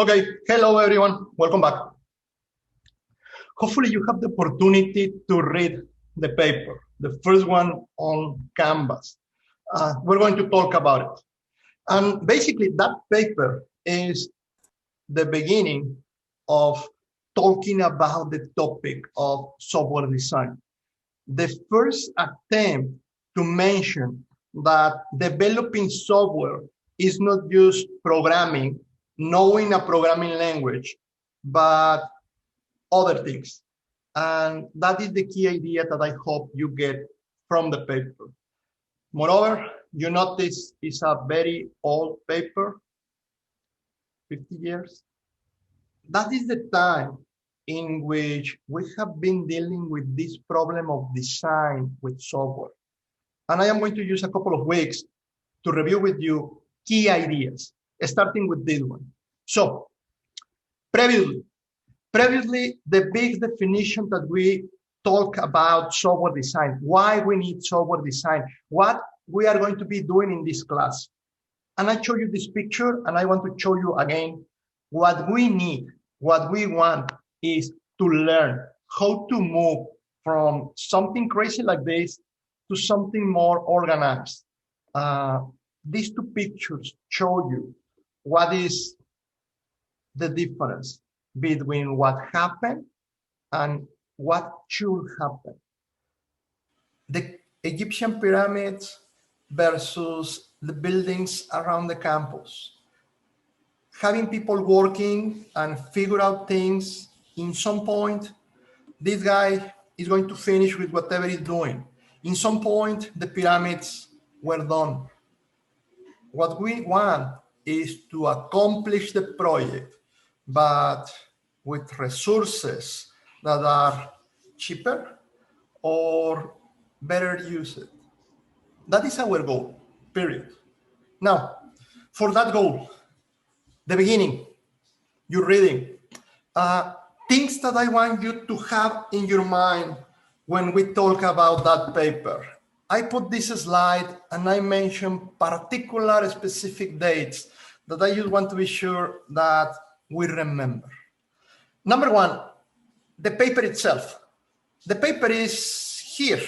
Okay, hello everyone, welcome back. Hopefully you have the opportunity to read the paper, the first one on Canvas. We're going to talk about it. And basically that paper is the beginning of talking about the topic of software design. The first attempt to mention that developing software is not just programming, knowing a programming language, but other things. And that is the key idea that I hope you get from the paper. Moreover, you notice it's a very old paper, 50 years. That is the time in which we have been dealing with this problem of design with software. And I am going to use a couple of weeks to review with you key ideas, starting with this one. So, previously, the big definition that we talk about software design, why we need software design, what we are going to be doing in this class. And I show you this picture, and I want to show you again what we need, what we want is to learn how to move from something crazy like this to something more organized. These two pictures show you what is the difference between what happened and what should happen. The Egyptian pyramids versus the buildings around the campus. Having people working and figure out things, in some point, this guy is going to finish with whatever he's doing. In some point, the pyramids were done. What we want is to accomplish the project, but with resources that are cheaper or better used. That is our goal, period. Now, for that goal, the beginning, you're reading, things that I want you to have in your mind when we talk about that paper. I put this slide and I mention particular specific dates that I just want to be sure that we remember. Number one, the paper itself. The paper is here,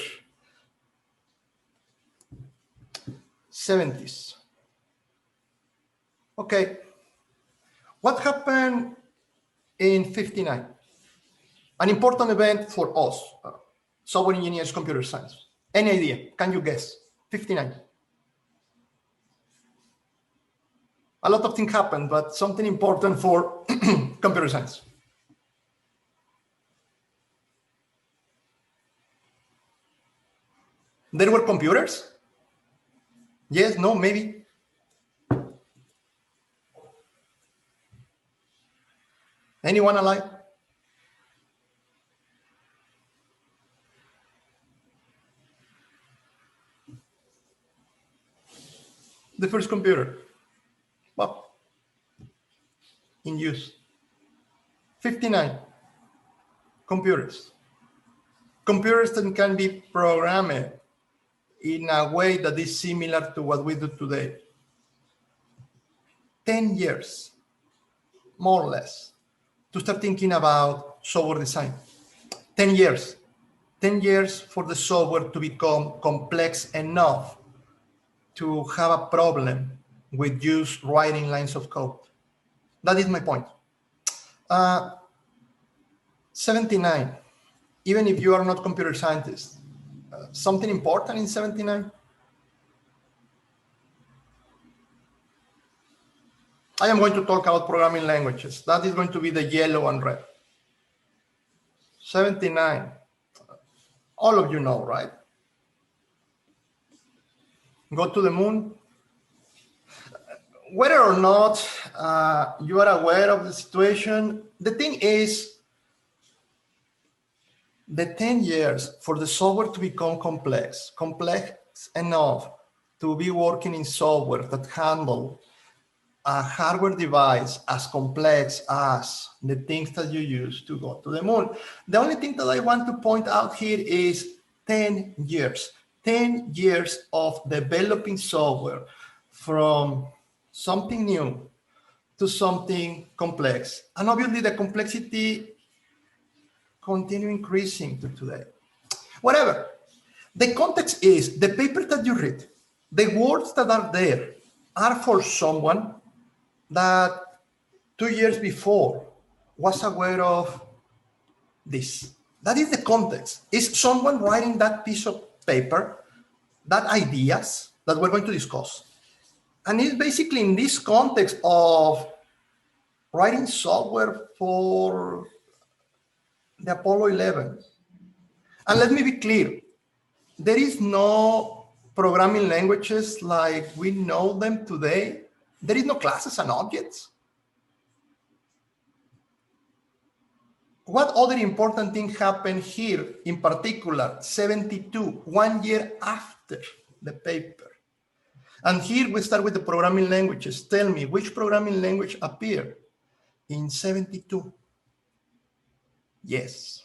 70s. Okay, what happened in 59? An important event for us, software engineers, computer science. Any idea? Can you guess? 59. A lot of things happened, but something important for computer science. There were computers? Yes, no, maybe. Anyone alive? The first computer, well, in use. 59 computers. Computers that can be programmed in a way that is similar to what we do today. 10 years, more or less, to start thinking about software design. 10 years. 10 years for the software to become complex enough to have a problem with just writing lines of code. That is my point. 79, even if you are not computer scientist, something important in 79? I am going to talk about programming languages. That is going to be the yellow and red. 79, all of you know, right? Go to the moon. Whether or not you are aware of the situation, the thing is, the 10 years for the software to become complex enough to be working in software that handle a hardware device as complex as the things that you use to go to the moon. The only thing that I want to point out here is 10 years. 10 years of developing software from something new to something complex. And obviously the complexity continue increasing to today. Whatever. The context is the paper that you read, the words that are there are for someone that 2 years before was aware of this. That is the context. Is someone writing that piece of paper, that ideas that we're going to discuss. And it's basically in this context of writing software for the Apollo 11. And let me be clear, there is no programming languages like we know them today. There is no classes and objects. What other important thing happened here, in particular, 72, 1 year after the paper? And here we start with the programming languages. Tell me, which programming language appeared in 72? Yes.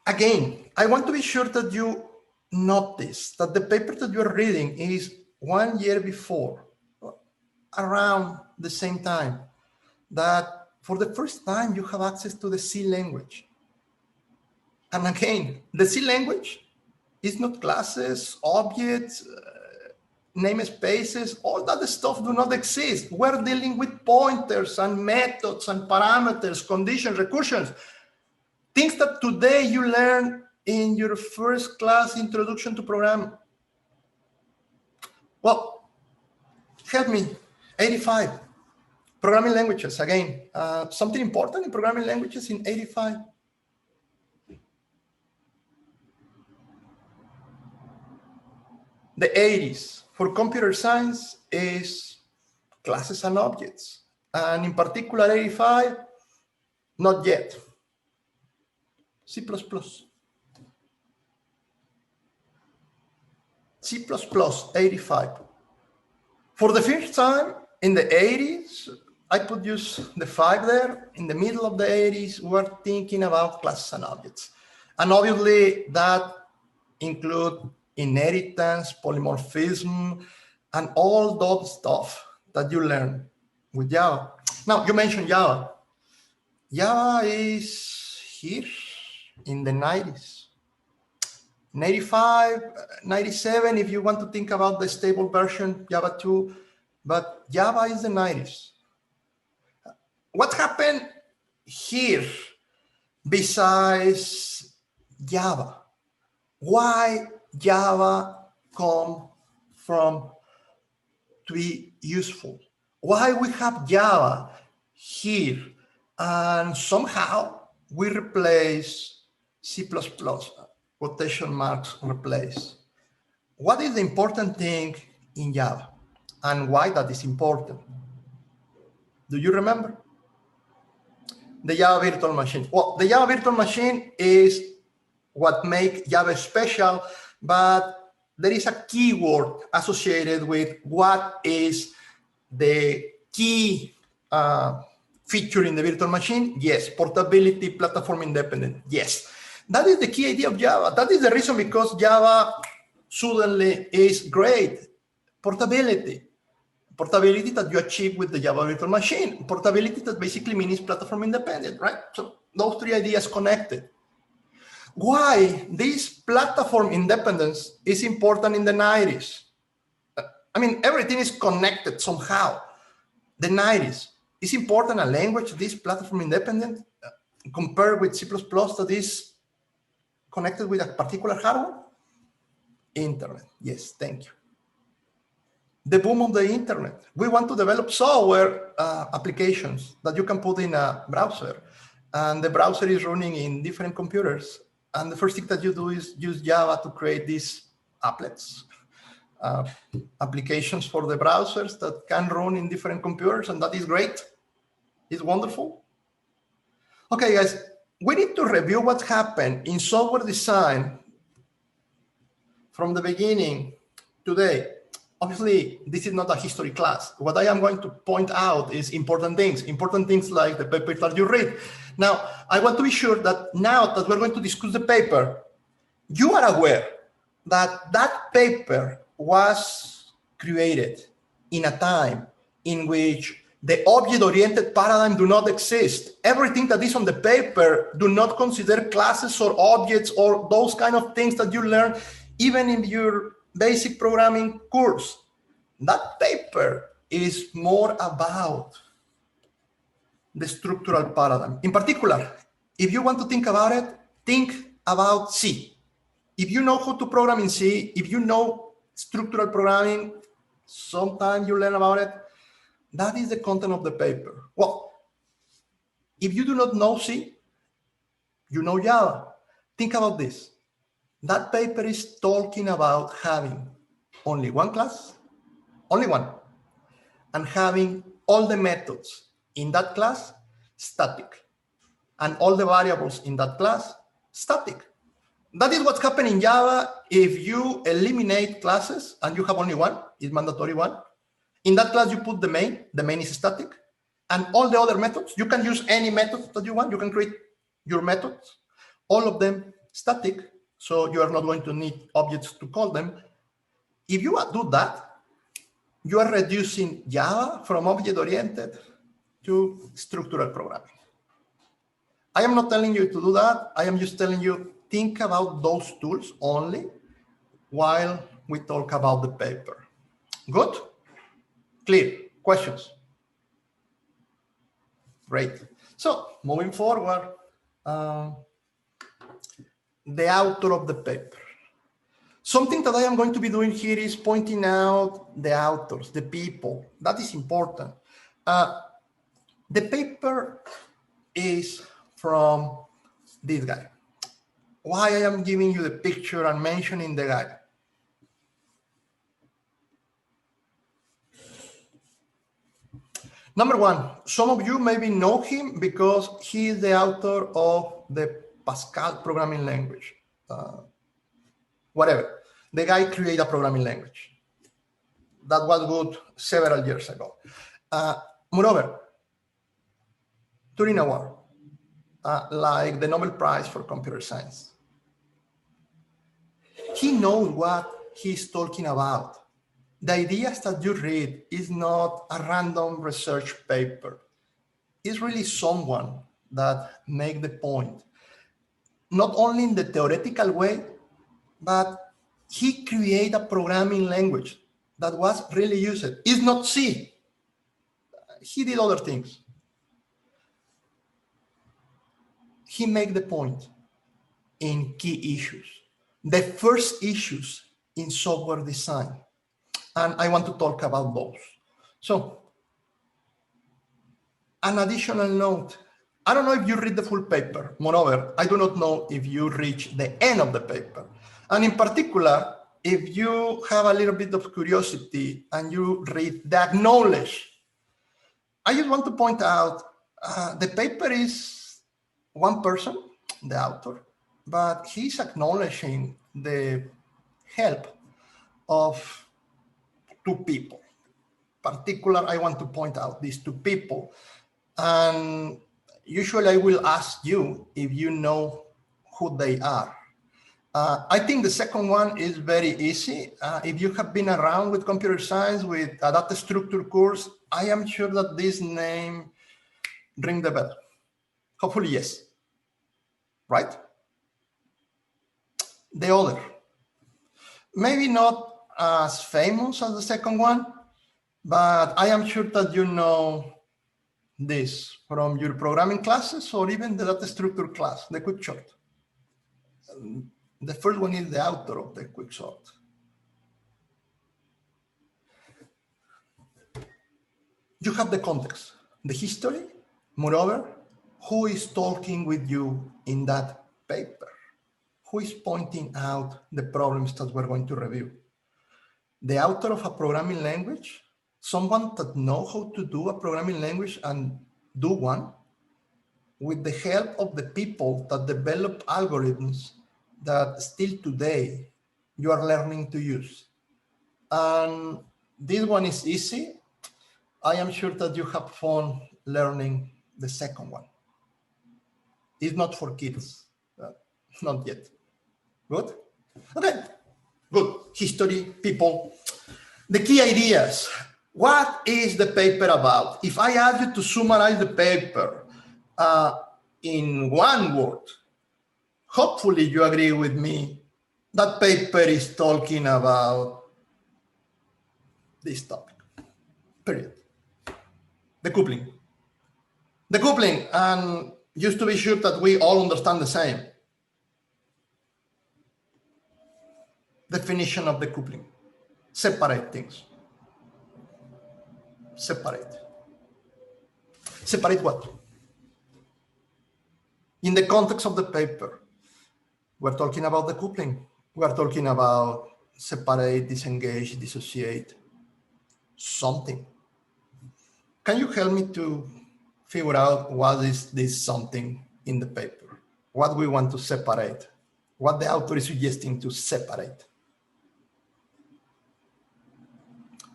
Again, I want to be sure that you notice that the paper that you're reading is 1 year before, around the same time, that for the first time you have access to the C language. And again, the C language is not classes, objects, namespaces, all that stuff do not exist. We're dealing with pointers and methods and parameters, conditions, recursions, things that today you learn in your first class introduction to programming. Well, help me, 85. Programming languages, again, something important in programming languages in 85. The 80s for computer science is classes and objects. And in particular, 85, not yet. C++. C++, 85. For the first time in the 80s, I could use the 5 there. In the middle of the 80s, we're thinking about classes and objects. And obviously that include inheritance, polymorphism, and all that stuff that you learn with Java. Now, you mentioned Java. Java is here in the 90s. In 85, 97, if you want to think about the stable version, Java 2, but Java is the 90s. What happened here besides Java? Why Java come from to be useful? Why we have Java here and somehow we replace C++, quotation marks replace? What is the important thing in Java and why that is important? Do you remember? The Java virtual machine. Well, the Java virtual machine is what makes Java special, but there is a keyword associated with what is the key feature in the virtual machine. Yes, portability, platform independent. Yes, that is the key idea of Java. That is the reason because Java suddenly is great. Portability. Portability that you achieve with the Java virtual machine. Portability that basically means platform independent, right? So those three ideas connected. Why this platform independence is important in the 90s? I mean, everything is connected somehow. The 90s is important a language, this platform independent, compared with C++ that is connected with a particular hardware? Internet, yes, thank you. The boom of the internet. We want to develop software applications that you can put in a browser, and the browser is running in different computers. And the first thing that you do is use Java to create these applets, applications for the browsers that can run in different computers, and that is great. It's wonderful. Okay, guys, we need to review what happened in software design from the beginning today. Obviously, this is not a history class. What I am going to point out is important things like the paper that you read. Now, I want to be sure that now that we're going to discuss the paper, you are aware that that paper was created in a time in which the object-oriented paradigm do not exist. Everything that is on the paper do not consider classes or objects or those kind of things that you learn even in your basic programming course. That paper is more about the structural paradigm. In particular, if you want to think about it, think about C. If you know how to program in C, if you know structural programming, sometime you learn about it, that is the content of the paper. Well, if you do not know C, you know Java. Think about this. That paper is talking about having only one class, only one, and having all the methods in that class static, and all the variables in that class static. That is what's happening in Java. If you eliminate classes and you have only one, it's mandatory one. In that class, you put the main is static, and all the other methods, you can use any method that you want. You can create your methods, all of them static, so you are not going to need objects to call them. If you do that, you are reducing Java from object-oriented to structural programming. I am not telling you to do that. I am just telling you, think about those tools only while we talk about the paper. Good? Clear? Questions? Great. So moving forward, the author of the paper. Something that I am going to be doing here is pointing out the authors, the people. That is important. The paper is from this guy. Why I am giving you the picture and mentioning the guy? Number one, some of you maybe know him because he is the author of the Pascal programming language. Whatever. The guy created a programming language. That was good several years ago. Moreover, Turing Award, like the Nobel Prize for Computer Science. He knows what he's talking about. The ideas that you read is not a random research paper. It's really someone that makes the point, not only in the theoretical way, but he created a programming language that was really used. It's not C. He did other things. He made the point in key issues, the first issues in software design. And I want to talk about those. So, an additional note. I don't know if you read the full paper. Moreover, I do not know if you reach the end of the paper. And in particular, if you have a little bit of curiosity and you read the acknowledge, I just want to point out the paper is one person, the author, but he's acknowledging the help of two people. Particular, I want to point out these two people. And usually I will ask you if you know who they are. I think the second one is very easy. If you have been around with computer science, with a data structure course, I am sure that this name rings the bell. Hopefully, yes. Right? The other, maybe not as famous as the second one, but I am sure that you know this from your programming classes or even the data structure class, the quick short. The first one is the author of the quick short. You have the context, the history, moreover, who is talking with you in that paper, who is pointing out the problems that we're going to review. The author of a programming language, someone that knows how to do a programming language and do one, with the help of the people that develop algorithms that still today you are learning to use. And this one is easy. I am sure that you have fun learning the second one. It's not for kids, not yet. Good? Okay, good. History, people. The key ideas. What is the paper about? If I ask you to summarize the paper in one word, hopefully you agree with me, that paper is talking about this topic, period. The coupling. The coupling, and just to be sure that we all understand the same. Definition of the coupling. Separate things. Separate. Separate what? In the context of the paper, we're talking about the coupling. We're talking about separate, disengage, dissociate, something. Can you help me to figure out what is this something in the paper? What we want to separate? What the author is suggesting to separate?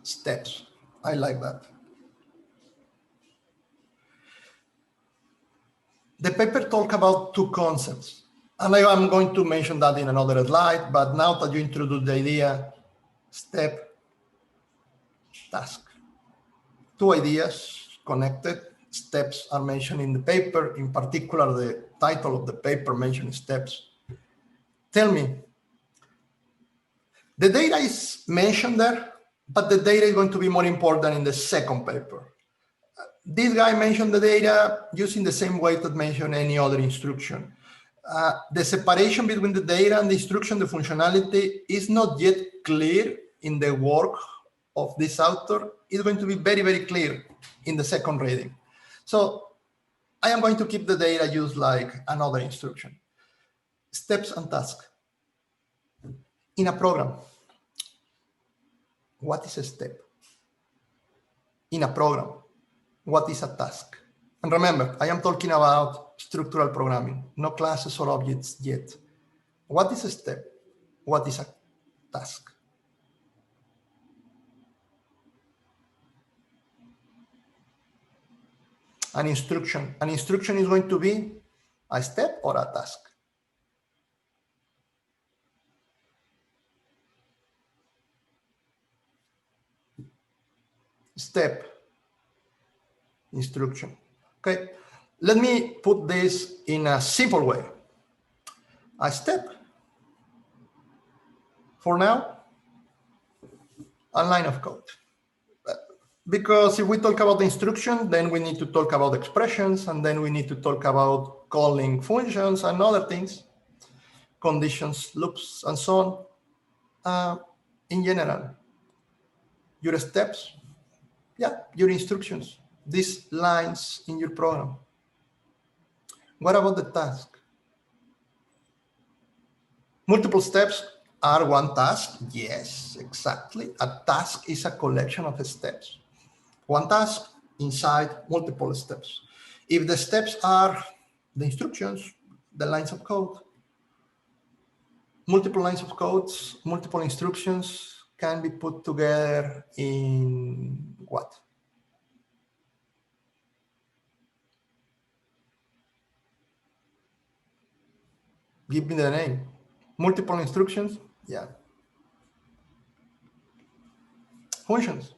Steps. I like that. The paper talks about two concepts, and I'm going to mention that in another slide, but now that you introduce the idea, step, task. Two ideas connected. Steps are mentioned in the paper. In particular, the title of the paper mentions steps. Tell me, the data is mentioned there, but the data is going to be more important in the second paper. This guy mentioned the data using the same way that mentioned any other instruction. The separation between the data and the instruction, the functionality, is not yet clear in the work of this author. It's going to be very, very clear in the second reading. So I am going to keep the data used like another instruction. Steps and tasks. In a program, what is a step? In a program, what is a task? And remember, I am talking about structural programming, no classes or objects yet. What is a step? What is a task? An instruction. An instruction is going to be a step or a task. Step, instruction. Okay, let me put this in a simple way. A step, for now, a line of code. Because if we talk about the instruction, then we need to talk about expressions, and then we need to talk about calling functions and other things, conditions, loops, and so on. In general, your steps, yeah, your instructions, these lines in your program. What about the task? Multiple steps are one task? Yes, exactly. A task is a collection of steps. One task inside multiple steps. If the steps are the instructions, the lines of code, multiple lines of codes, multiple instructions can be put together in what? Give me the name. Multiple instructions? Yeah. Functions.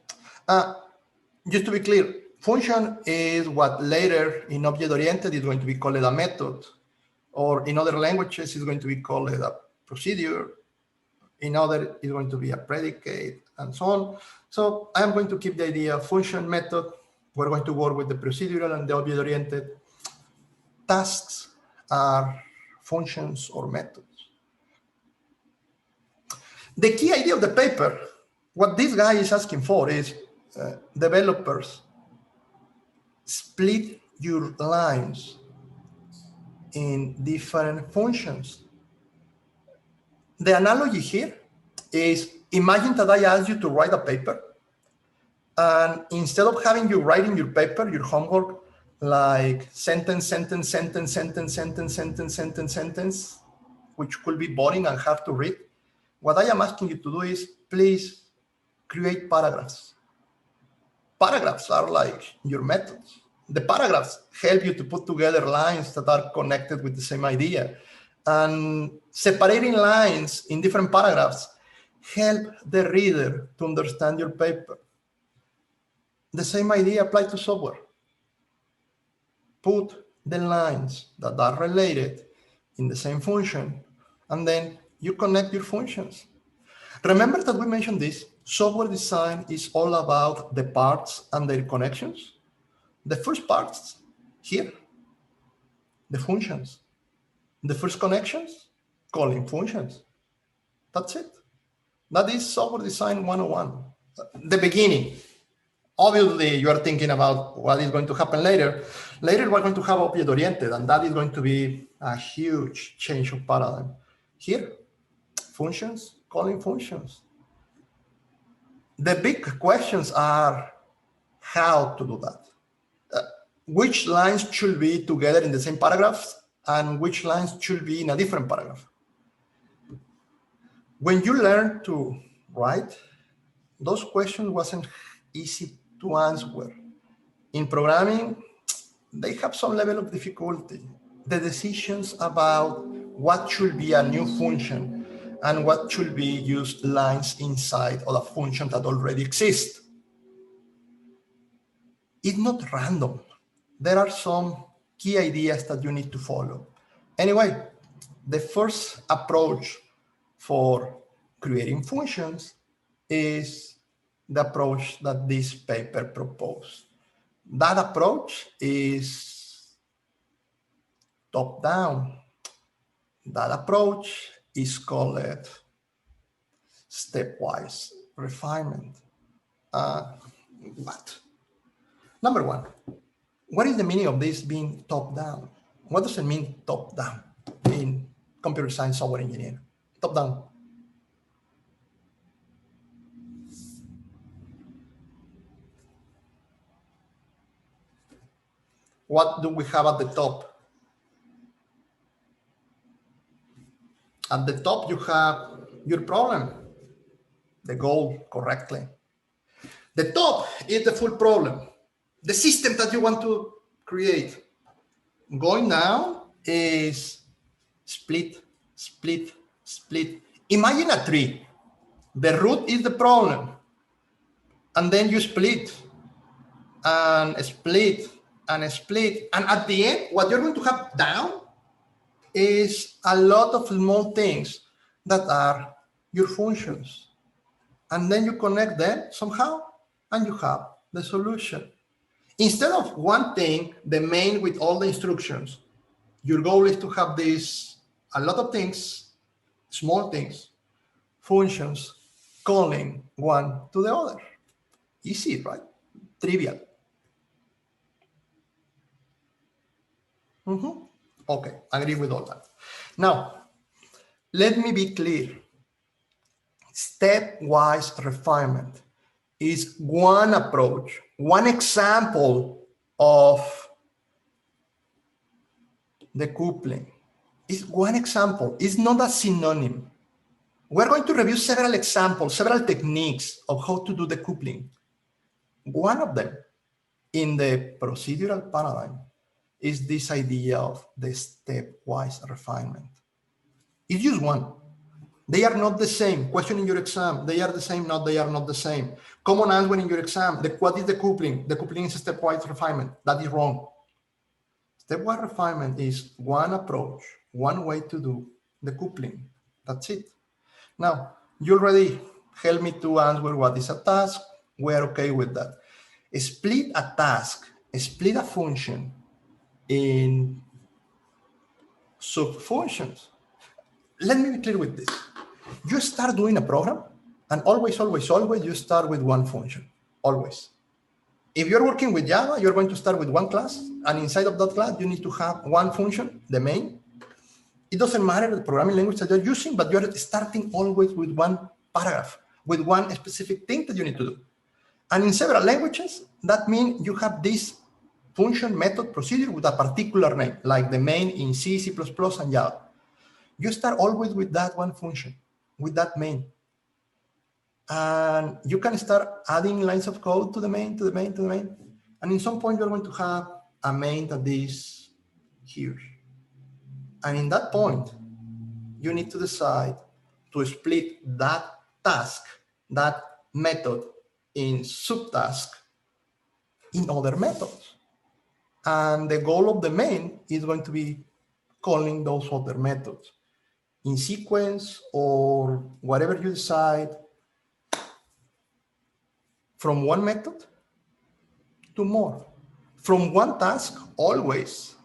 Just to be clear, function is what later in object-oriented is going to be called a method, or in other languages is going to be called a procedure. In other, it's going to be a predicate, and so on. So I'm going to keep the idea of function, method. We're going to work with the procedural and the object-oriented. Tasks are functions or methods. The key idea of the paper, what this guy is asking for is developers, split your lines in different functions. The analogy here is, imagine that I ask you to write a paper, and instead of having you writing your paper, your homework, like sentence, sentence, sentence, sentence, sentence, sentence, sentence, sentence, which could be boring and hard to read, what I am asking you to do is, please create paragraphs. Paragraphs are like your methods. The paragraphs help you to put together lines that are connected with the same idea. And separating lines in different paragraphs help the reader to understand your paper. The same idea applies to software. Put the lines that are related in the same function, and then you connect your functions. Remember that we mentioned this. Software design is all about the parts and their connections. The first parts here, the functions. The first connections, calling functions. That's it. That is software design 101. The beginning. Obviously, you are thinking about what is going to happen later. Later, we're going to have object-oriented, and that is going to be a huge change of paradigm. Here, functions, calling functions. The big questions are how to do that. Which lines should be together in the same paragraphs, and which lines should be in a different paragraph. When you learn to write, those questions wasn't easy to answer. In programming, they have some level of difficulty. The decisions about what should be a new function and what should be used lines inside of a function that already exists. It's not random. There are some key ideas that you need to follow. Anyway, the first approach for creating functions is the approach that this paper proposed. That approach is top-down. That approach is called stepwise refinement. Number one, what is the meaning of this being top-down? What does it mean top-down in computer science software engineering? Top-down. What do we have at the top? At the top, you have your problem, the goal correctly. The top is the full problem, the system that you want to create. Going down is split, split, split. Imagine a tree. The root is the problem. And then you split and split and split. And at the end, what you're going to have down is a lot of small things that are your functions. And then you connect them somehow, and you have the solution. Instead of one thing, the main with all the instructions, your goal is to have this, a lot of things, small things, functions, calling one to the other. Easy, right? Trivial. Okay, I agree with all that. Now, let me be clear. Stepwise refinement is one approach, one example of the coupling. It's one example. It's not a synonym. We're going to review several examples, several techniques of how to do the coupling. One of them in the procedural paradigm is this idea of the stepwise refinement. It's just one. They are not the same. Question in your exam, they are the same, not they are not the same. Common answer in your exam, what is the coupling? The coupling is a stepwise refinement. That is wrong. Stepwise refinement is one approach, one way to do the coupling. That's it. Now, you already helped me to answer what is a task. We're okay with that. Split a task, split a function in sub-functions. Let me be clear with this. You start doing a program, and always, always, always, you start with one function, always. If you're working with Java, you're going to start with one class, and inside of that class, you need to have one function, the main. It doesn't matter the programming language that you're using, but you're starting always with one paragraph, with one specific thing that you need to do. And in several languages, that means you have this function, method, procedure with a particular name, like the main in C, C++, and Java. You start always with that one function, with that main. And you can start adding lines of code to the main, to the main, to the main. And in some point, you're going to have a main that is huge. And in that point, you need to decide to split that task, that method in subtask, in other methods. And the goal of the main is going to be calling those other methods in sequence or whatever you decide, from one method to more, from one task always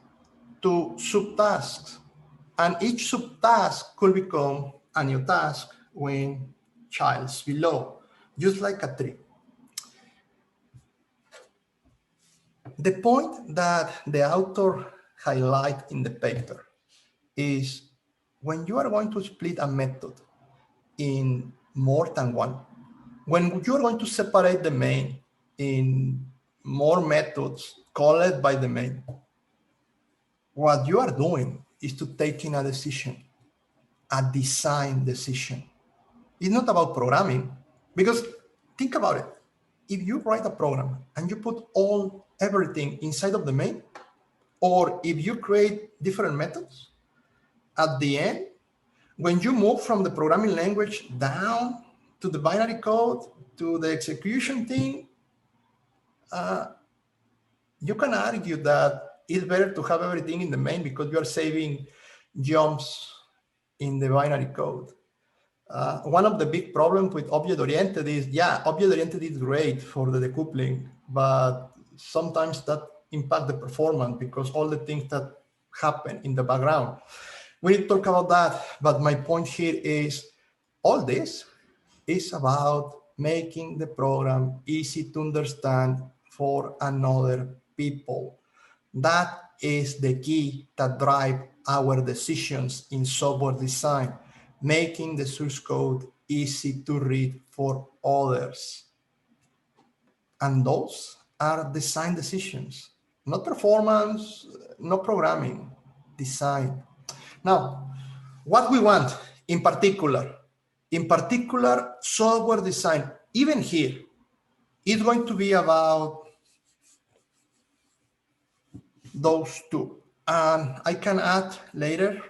to subtasks. And each subtask could become a new task when child's below, just like a tree. The point that the author highlights in the paper is when you are going to split a method in more than one, when you are going to separate the main in more methods called by the main, what you are doing is to taking a decision, a design decision. It's not about programming, because think about it. If you write a program and you put everything inside of the main, or if you create different methods, at the end, when you move from the programming language down to the binary code, to the execution thing, you can argue that it's better to have everything in the main because you are saving jumps in the binary code. One of the big problems with object-oriented is, object-oriented is great for the decoupling, but sometimes that impacts the performance because all the things that happen in the background. We need to talk about that, but my point here is all this is about making the program easy to understand for another people. That is the key that drives our decisions in software design, making the source code easy to read for others. And those are design decisions, not performance, not programming, design. Now, what we want in particular, software design, even here, is going to be about those two. And I can add later.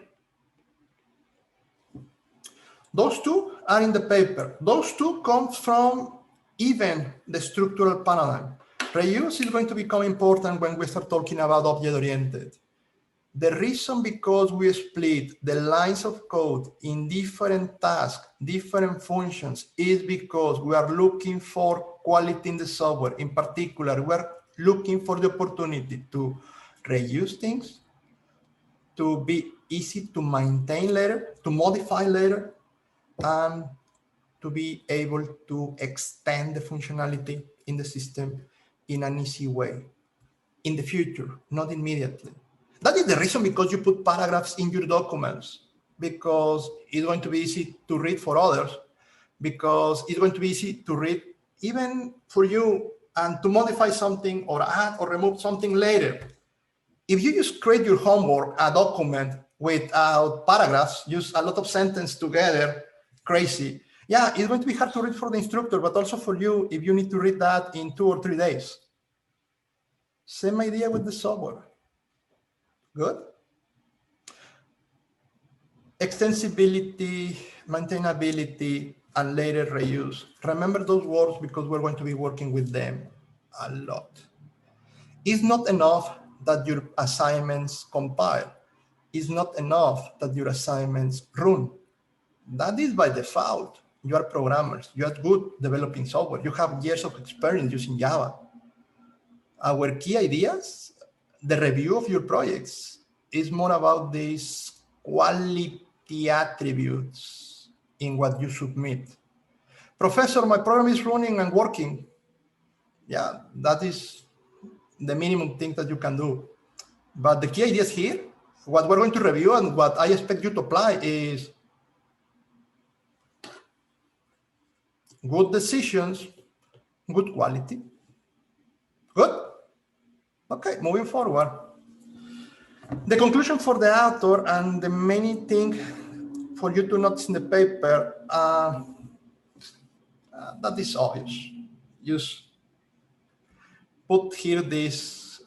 Those two are in the paper. Those two come from even the structural paradigm. Reuse is going to become important when we start talking about object-oriented. The reason because we split the lines of code in different tasks, different functions, is because we are looking for quality in the software. In particular, we are looking for the opportunity to reuse things, to be easy to maintain later, to modify later, and to be able to extend the functionality in the system in an easy way in the future, not immediately. That is the reason because you put paragraphs in your documents, because it's going to be easy to read for others, because it's going to be easy to read even for you and to modify something or add or remove something later. If you just create your homework, a document without paragraphs, use a lot of sentences together, crazy. Yeah, it's going to be hard to read for the instructor, but also for you if you need to read that in 2 or 3 days. Same idea with the software. Good? Extensibility, maintainability, and later reuse. Remember those words because we're going to be working with them a lot. It's not enough that your assignments compile. It's not enough that your assignments run. That is by default. You are programmers. You are good developing software. You have years of experience using Java. Our key ideas, the review of your projects, is more about these quality attributes in what you submit. Professor, my program is running and working. Yeah, that is the minimum thing that you can do. But the key ideas here, what we're going to review and what I expect you to apply is good decisions, good quality. Good? Okay, moving forward. The conclusion for the author and the main thing for you to notice in the paper, that is obvious. Just put here this,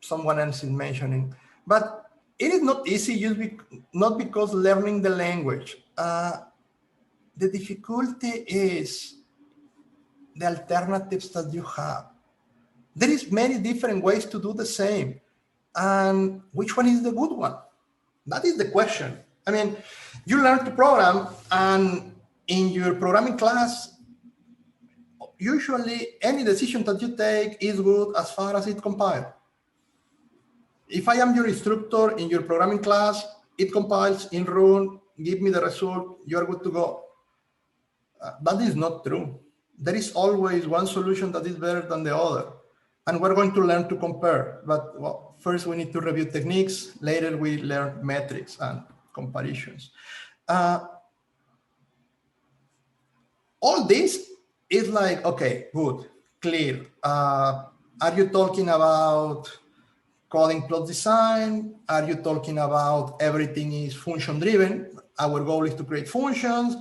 someone else is mentioning, but it is not easy, not because learning the language. The difficulty is the alternatives that you have. There is many different ways to do the same. And which one is the good one? That is the question. I mean, you learn to program, and in your programming class, usually any decision that you take is good as far as it compiles. If I am your instructor in your programming class, it compiles in run, give me the result, you're good to go. That is not true. There is always one solution that is better than the other. And we're going to learn to compare. But well, first we need to review techniques. Later we learn metrics and comparisons. All this is like, okay, good, clear. Are you talking about coding plus design? Are you talking about everything is function driven? Our goal is to create functions.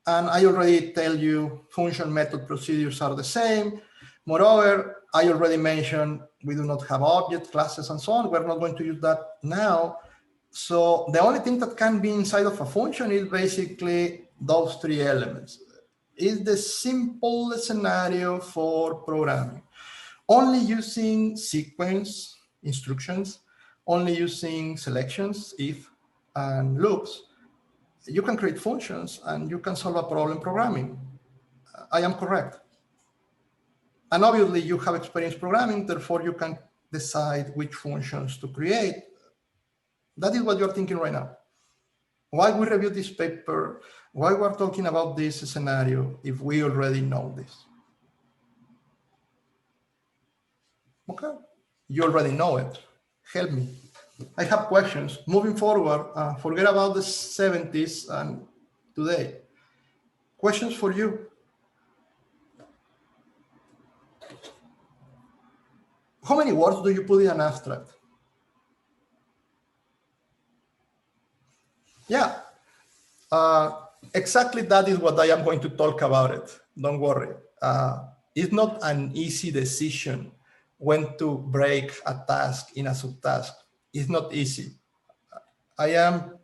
And I already tell you function method procedures are the same. Moreover, I already mentioned we do not have object classes and so on. We're not going to use that now. So the only thing that can be inside of a function is basically those three elements. It's the simple scenario for programming. Only using sequence instructions, only using selections, if, and loops, you can create functions and you can solve a problem programming. I am correct. And obviously you have experience programming, therefore you can decide which functions to create. That is what you're thinking right now. Why we review this paper? Why we're talking about this scenario if we already know this? Okay, you already know it. Help me. I have questions. Moving forward, forget about the 70s and today. Questions for you. How many words do you put in an abstract? Yeah, exactly that is what I am going to talk about it. Don't worry. It's not an easy decision when to break a task in a subtask. It's not easy. I am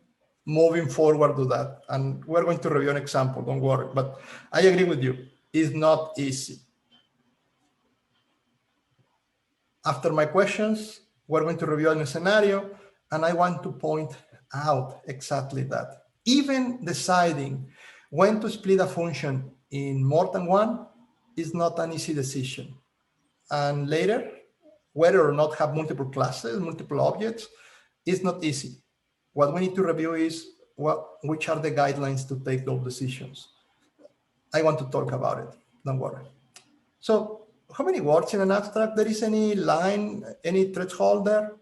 moving forward to that, and we're going to review an example, don't worry. But I agree with you, it's not easy. After my questions, we're going to review a scenario, and I want to point out exactly that. Even deciding when to split a function in more than one is not an easy decision. And later, whether or not have multiple classes, multiple objects, is not easy. What we need to review is which are the guidelines to take those decisions. I want to talk about it, don't worry. So how many words in an abstract? There is any line, any threshold there?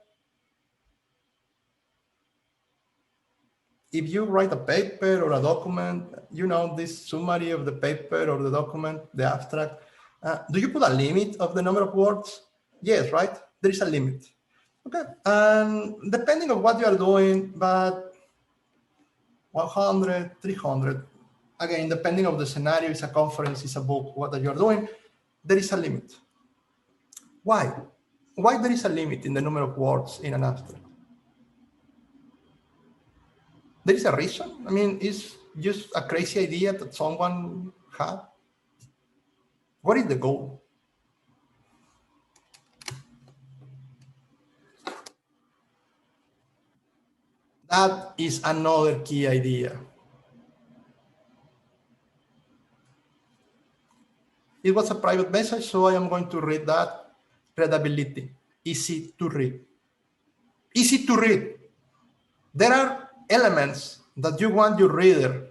If you write a paper or a document, you know, this summary of the paper or the document, the abstract, do you put a limit of the number of words? Yes, right? There is a limit. Okay, and depending on what you are doing, but 100, 300, again, depending on the scenario, it's a conference, it's a book, what you're doing, there is a limit. Why? Why there is a limit in the number of words in an abstract? There is a reason? I mean, it's just a crazy idea that someone had? What is the goal? That is another key idea. It was a private message, so I am going to read that. Readability, easy to read. Easy to read. There are elements that you want your reader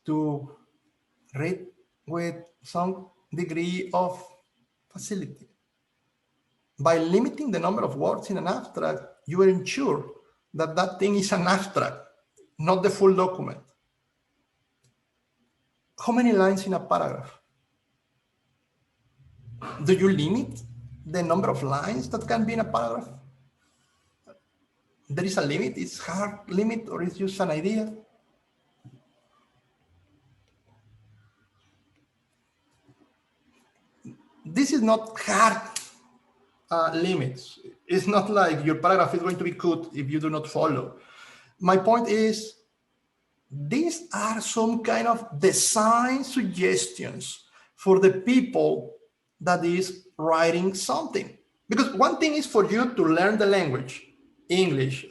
to read with some degree of facility. By limiting the number of words in an abstract, you will ensure that that thing is an abstract, not the full document. How many lines in a paragraph? Do you limit the number of lines that can be in a paragraph? There is a limit, it's hard limit, or it's just an idea? This is not hard limits. It's not like your paragraph is going to be cut if you do not follow. My point is, these are some kind of design suggestions for the people that is writing something. Because one thing is for you to learn the language, English,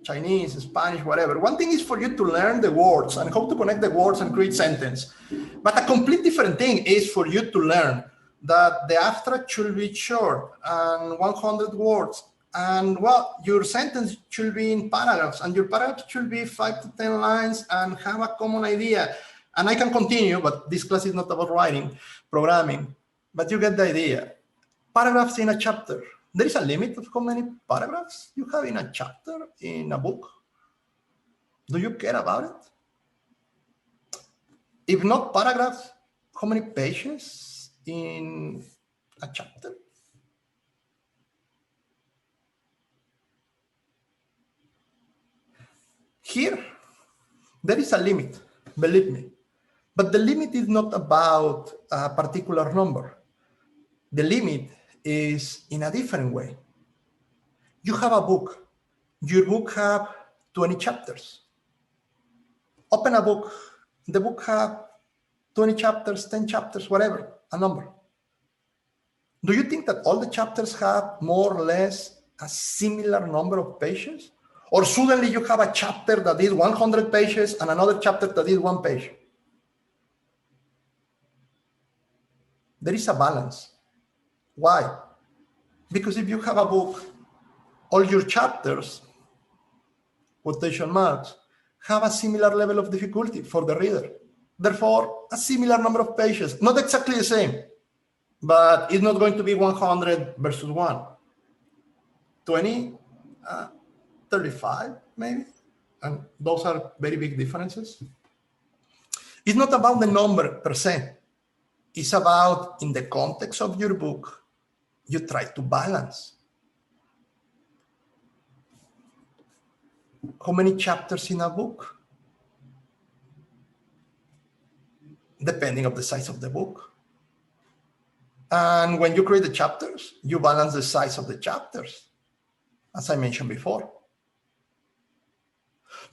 Chinese, Spanish, whatever. One thing is for you to learn the words and how to connect the words and create sentence. But a complete different thing is for you to learn that the abstract should be short and 100 words. And well, your sentence should be in paragraphs, and your paragraphs should be 5 to 10 lines and have a common idea. And I can continue, but this class is not about writing, programming, but you get the idea. Paragraphs in a chapter. There is a limit of how many paragraphs you have in a chapter in a book. Do you care about it? If not paragraphs, how many pages in a chapter? Here, there is a limit, believe me. But the limit is not about a particular number. The limit is in a different way. You have a book. Your book have 20 chapters. Open a book. The book have 20 chapters, 10 chapters, whatever, a number. Do you think that all the chapters have more or less a similar number of pages? Or suddenly you have a chapter that is 100 pages and another chapter that is 1 page? There is a balance. Why? Because if you have a book, all your chapters, quotation marks, have a similar level of difficulty for the reader. Therefore, a similar number of pages, not exactly the same, but it's not going to be 100 versus 1. 20, 35, maybe. And those are very big differences. It's not about the number per se. It's about, in the context of your book, you try to balance. How many chapters in a book? Depending on the size of the book. And when you create the chapters, you balance the size of the chapters, as I mentioned before.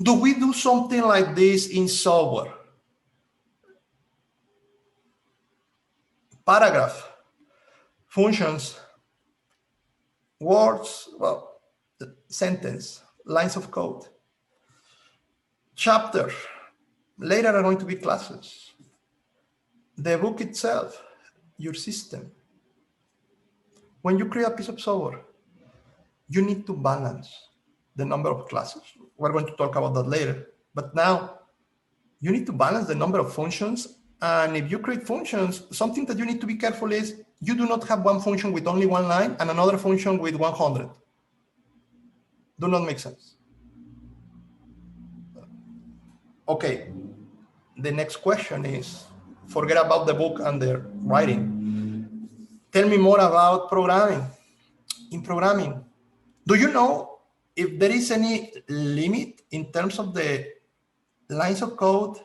Do we do something like this in software? Paragraph, functions, words, well, sentence, lines of code. Chapter, later are going to be classes. The book itself, your system. When you create a piece of software, you need to balance the number of classes. We're going to talk about that later. But now, you need to balance the number of functions. And if you create functions, something that you need to be careful is you do not have one function with only 1 line and another function with 100. Do not make sense. Okay, the next question is, forget about the book and the writing. Tell me more about programming. In programming, do you know if there is any limit in terms of the lines of code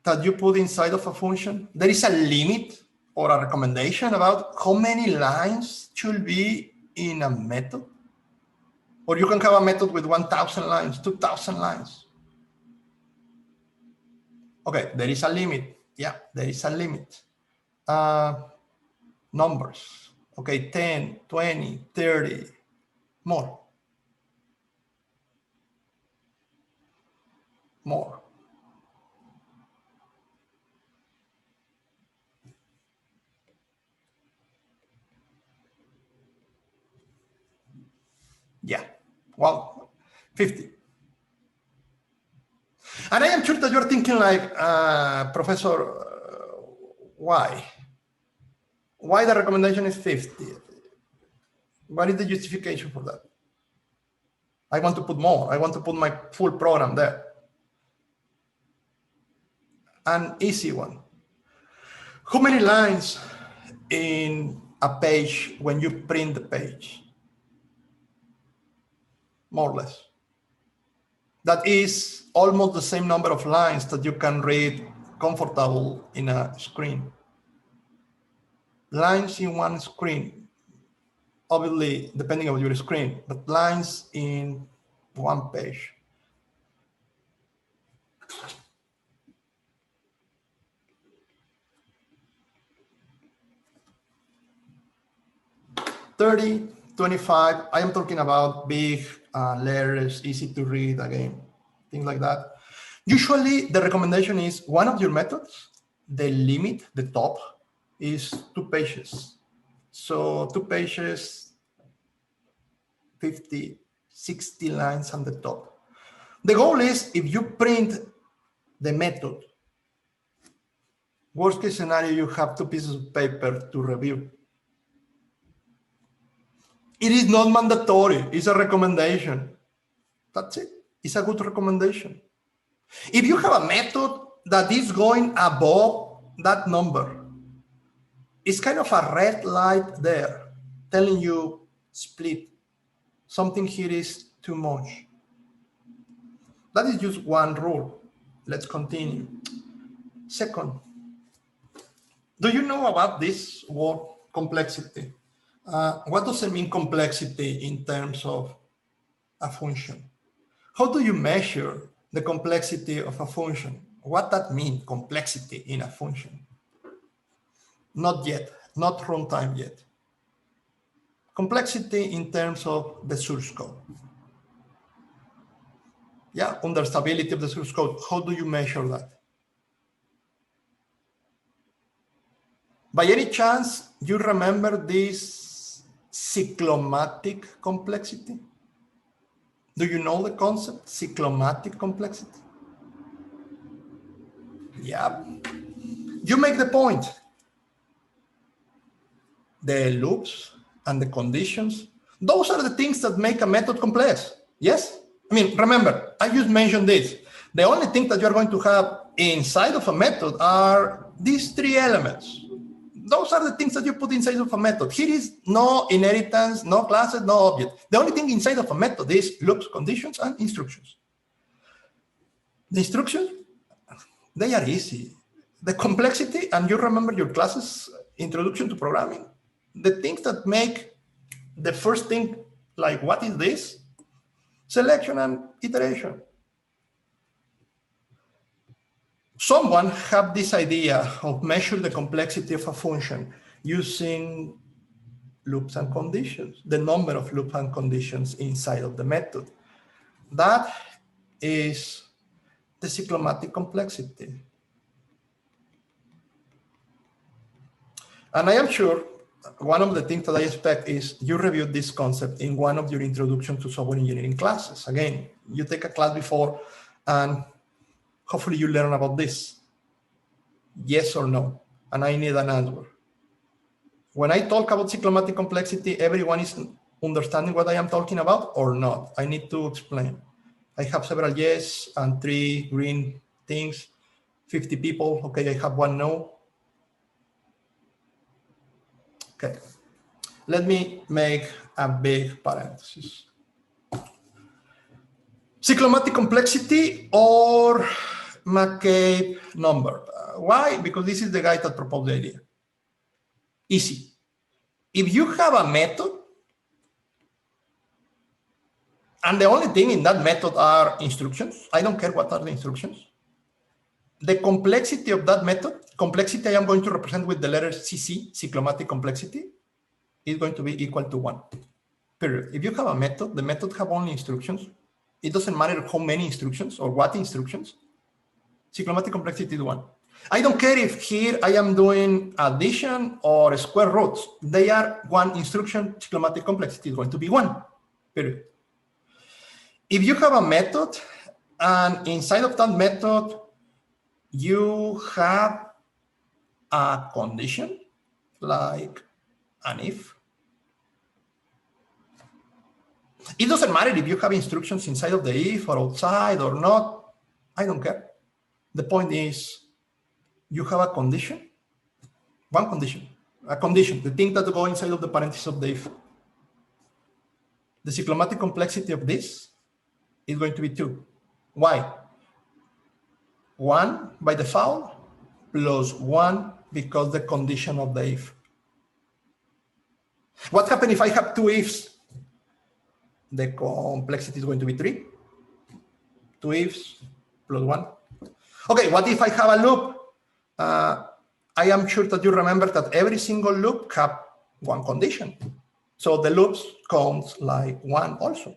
that you put inside of a function? There is a limit or a recommendation about how many lines should be in a method? Or you can have a method with 1,000 lines, 2,000 lines. Okay, there is a limit. Yeah, there is a limit. Numbers. Okay, 10, 20, 30, more. More. Yeah, well, 50. And I am sure that you're thinking like, Professor, why? Why the recommendation is 50? What is the justification for that? I want to put more. I want to put my full program there. An easy one. How many lines in a page when you print the page? More or less. That is almost the same number of lines that you can read comfortable in a screen. Lines in one screen, obviously depending on your screen, but lines in one page. $30, 25. I am talking about big letters, easy to read again, things like that. Usually the recommendation is one of your methods, the limit, the top, is 2 pages. So 2 pages, 50, 60 lines on the top. The goal is if you print the method, worst case scenario, you have 2 pieces of paper to review. It is not mandatory, it's a recommendation. That's it, it's a good recommendation. If you have a method that is going above that number, it's kind of a red light there telling you split. Something here is too much. That is just one rule. Let's continue. Second, do you know about this word complexity? What does it mean, complexity, in terms of a function? How do you measure the complexity of a function? What that mean, complexity in a function? Not yet, not runtime yet. Complexity in terms of the source code. Yeah, understandability of the source code. How do you measure that? By any chance, you remember this cyclomatic complexity? Do you know the concept, cyclomatic complexity? Yeah. You make the point. The loops and the conditions, those are the things that make a method complex. Yes? I mean, remember, I just mentioned this. The only thing that you're going to have inside of a method are these 3 elements. Those are the things that you put inside of a method. Here is no inheritance, no classes, no object. The only thing inside of a method is loops, conditions, and instructions. The instructions, they are easy. The complexity, and you remember your classes, introduction to programming, the things that make the first thing, like what is this? Selection and iteration. Someone had this idea of measure the complexity of a function using loops and conditions, the number of loops and conditions inside of the method. That is the cyclomatic complexity. And I am sure one of the things that I expect is you reviewed this concept in one of your introduction to software engineering classes. Again, you take a class before and hopefully you learn about this. Yes or no? And I need an answer. When I talk about cyclomatic complexity, everyone is understanding what I am talking about or not? I need to explain. I have several yes and 3 green things, 50 people. Okay, I have 1 no. Okay, let me make a big parenthesis. Cyclomatic complexity or McCabe number. Why? Because this is the guy that proposed the idea. Easy. If you have a method and the only thing in that method are instructions, I don't care what are the instructions. The complexity of that method, complexity I am going to represent with the letter CC, cyclomatic complexity, is going to be equal to 1, period. If you have a method, the method have only instructions. It doesn't matter how many instructions or what instructions. Cyclomatic complexity is 1. I don't care if here I am doing addition or square roots. They are 1 instruction. Cyclomatic complexity is going to be 1, period. If you have a method and inside of that method, you have a condition like an if. It doesn't matter if you have instructions inside of the if or outside or not. I don't care. The point is you have a condition, 1 condition, a condition, the thing that go inside of the parenthesis of the if. The cyclomatic complexity of this is going to be 2. Why? 1 by default plus 1 because the condition of the if. What happens if I have 2 ifs? The complexity is going to be 3. 2 ifs plus 1. Okay, what if I have a loop? I am sure that you remember that every single loop have 1 condition. So the loops counts like 1 also.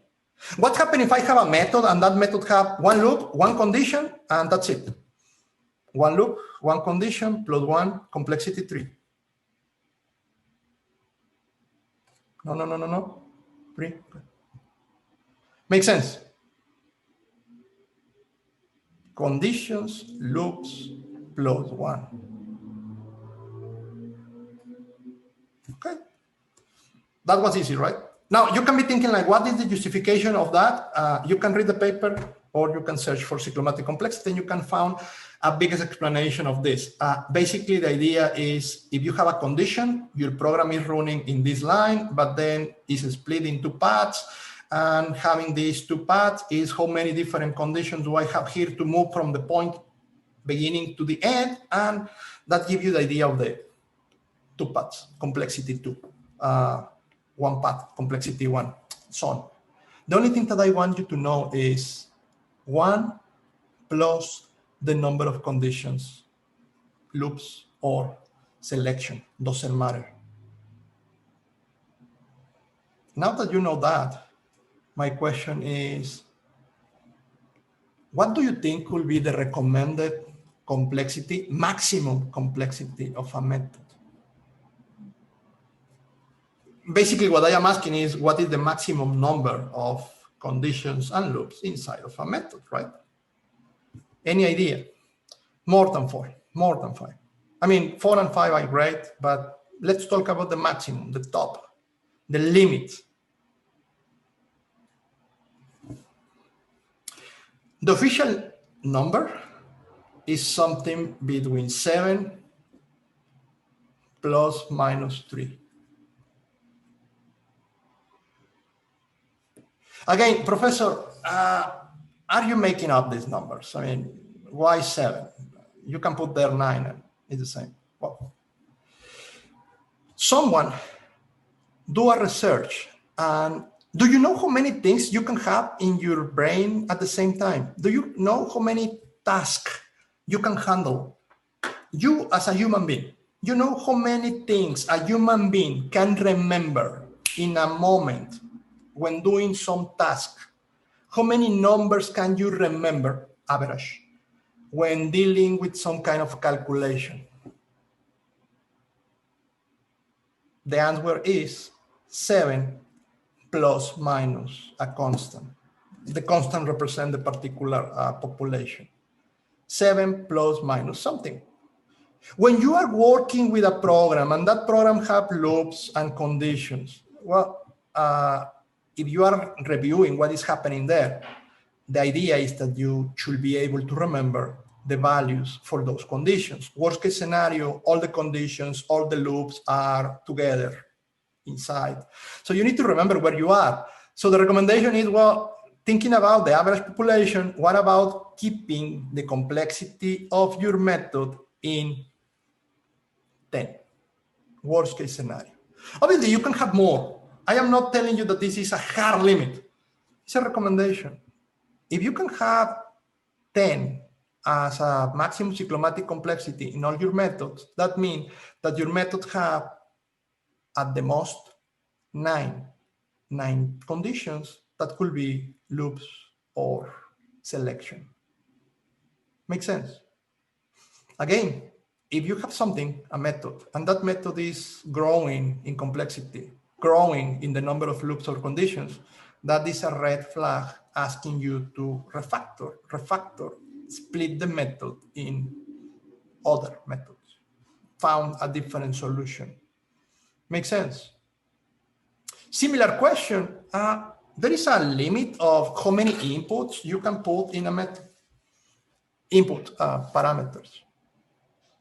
What happens if I have a method and that method have one loop, one condition, and that's it? One loop, one condition, plus 1, complexity 3. No. 3. Makes sense? Conditions, loops, plus 1. Okay. That was easy, right? Now, you can be thinking like, what is the justification of that? You can read the paper or you can search for cyclomatic complexity and you can find a biggest explanation of this. Basically, the idea is if you have a condition, your program is running in this line, but then it's split into paths. And having these two paths is how many different conditions do I have here to move from the point beginning to the end. And that gives you the idea of the two paths, complexity 2. One path, complexity 1, so on. The only thing that I want you to know is 1 plus the number of conditions, loops, or selection, doesn't matter. Now that you know that, my question is, what do you think will be the recommended complexity, maximum complexity of a method? Basically, what I am asking is, what is the maximum number of conditions and loops inside of a method, right? Any idea? More than 4, more than 5. I mean, 4 and 5 are great, but let's talk about the maximum, the top, the limit. The official number is something between 7 plus minus 3. Again, Professor, are you making up these numbers? I mean, why 7? You can put there 9 and it's the same. Well, someone do a research and do you know how many things you can have in your brain at the same time? Do you know how many tasks you can handle? You as a human being, you know how many things a human being can remember in a moment when doing some task? How many numbers can you remember, average, when dealing with some kind of calculation? The answer is 7 plus minus a constant. The constant represents the particular population. 7 plus minus something. When you are working with a program and that program have loops and conditions, well, if you are reviewing what is happening there, the idea is that you should be able to remember the values for those conditions. Worst case scenario, all the conditions, all the loops are together inside. So you need to remember where you are. So the recommendation is, well, thinking about the average population, what about keeping the complexity of your method in 10? Worst case scenario. Obviously, you can have more. I am not telling you that this is a hard limit. It's a recommendation. If you can have 10 as a maximum cyclomatic complexity in all your methods, that means that your method have at the most 9 conditions that could be loops or selection. Make sense? Again, if you have something, a method, and that method is growing in complexity, growing in the number of loops or conditions, that is a red flag asking you to refactor, split the method in other methods, found a different solution. Make sense? Similar question, there is a limit of how many inputs you can put in a method. Input parameters.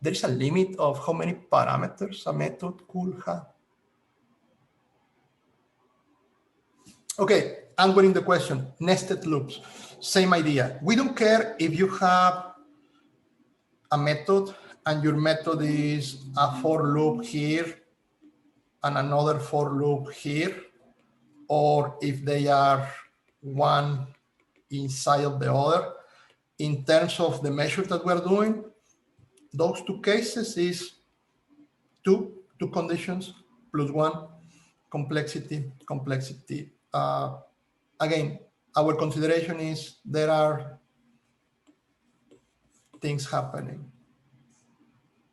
There is a limit of how many parameters a method could have. Okay, answering the question, nested loops, same idea. We don't care if you have a method and your method is a for loop here and another for loop here, or if they are one inside of the other. In terms of the measure that we're doing, those two cases is two conditions plus 1 complexity. Again, our consideration is there are things happening.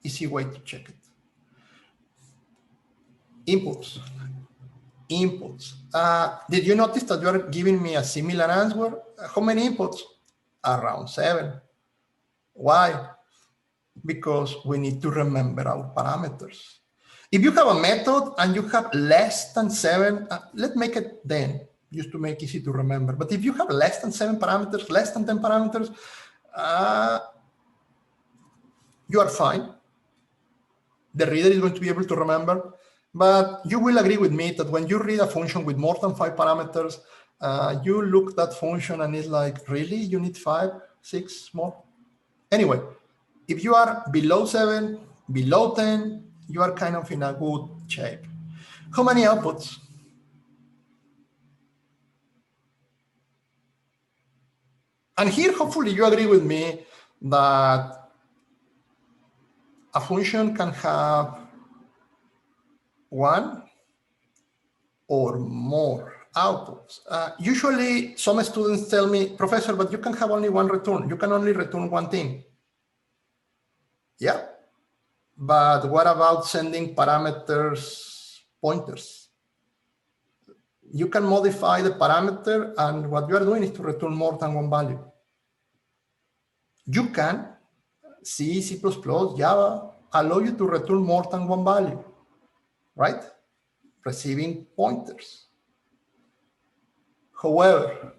Easy way to check it. Inputs. Did you notice that you are giving me a similar answer? How many inputs? Around 7. Why? Because we need to remember our parameters. If you have a method and you have less than 7, let's make it 10, just to make it easy to remember. But if you have less than 7 parameters, less than 10 parameters, you are fine. The reader is going to be able to remember. But you will agree with me that when you read a function with more than 5 parameters, you look at that function and it's like, really? You need 5, 6 more? Anyway, if you are below 7, below 10, you are kind of in a good shape. How many outputs? And here, hopefully, you agree with me that a function can have 1 or more outputs. Usually, some students tell me, Professor, but you can have only 1 return. You can only return 1 thing. Yeah, but what about sending parameters pointers? You can modify the parameter, and what you are doing is to return more than 1 value. You can, C, C++, Java, allow you to return more than 1 value, right? Receiving pointers. However,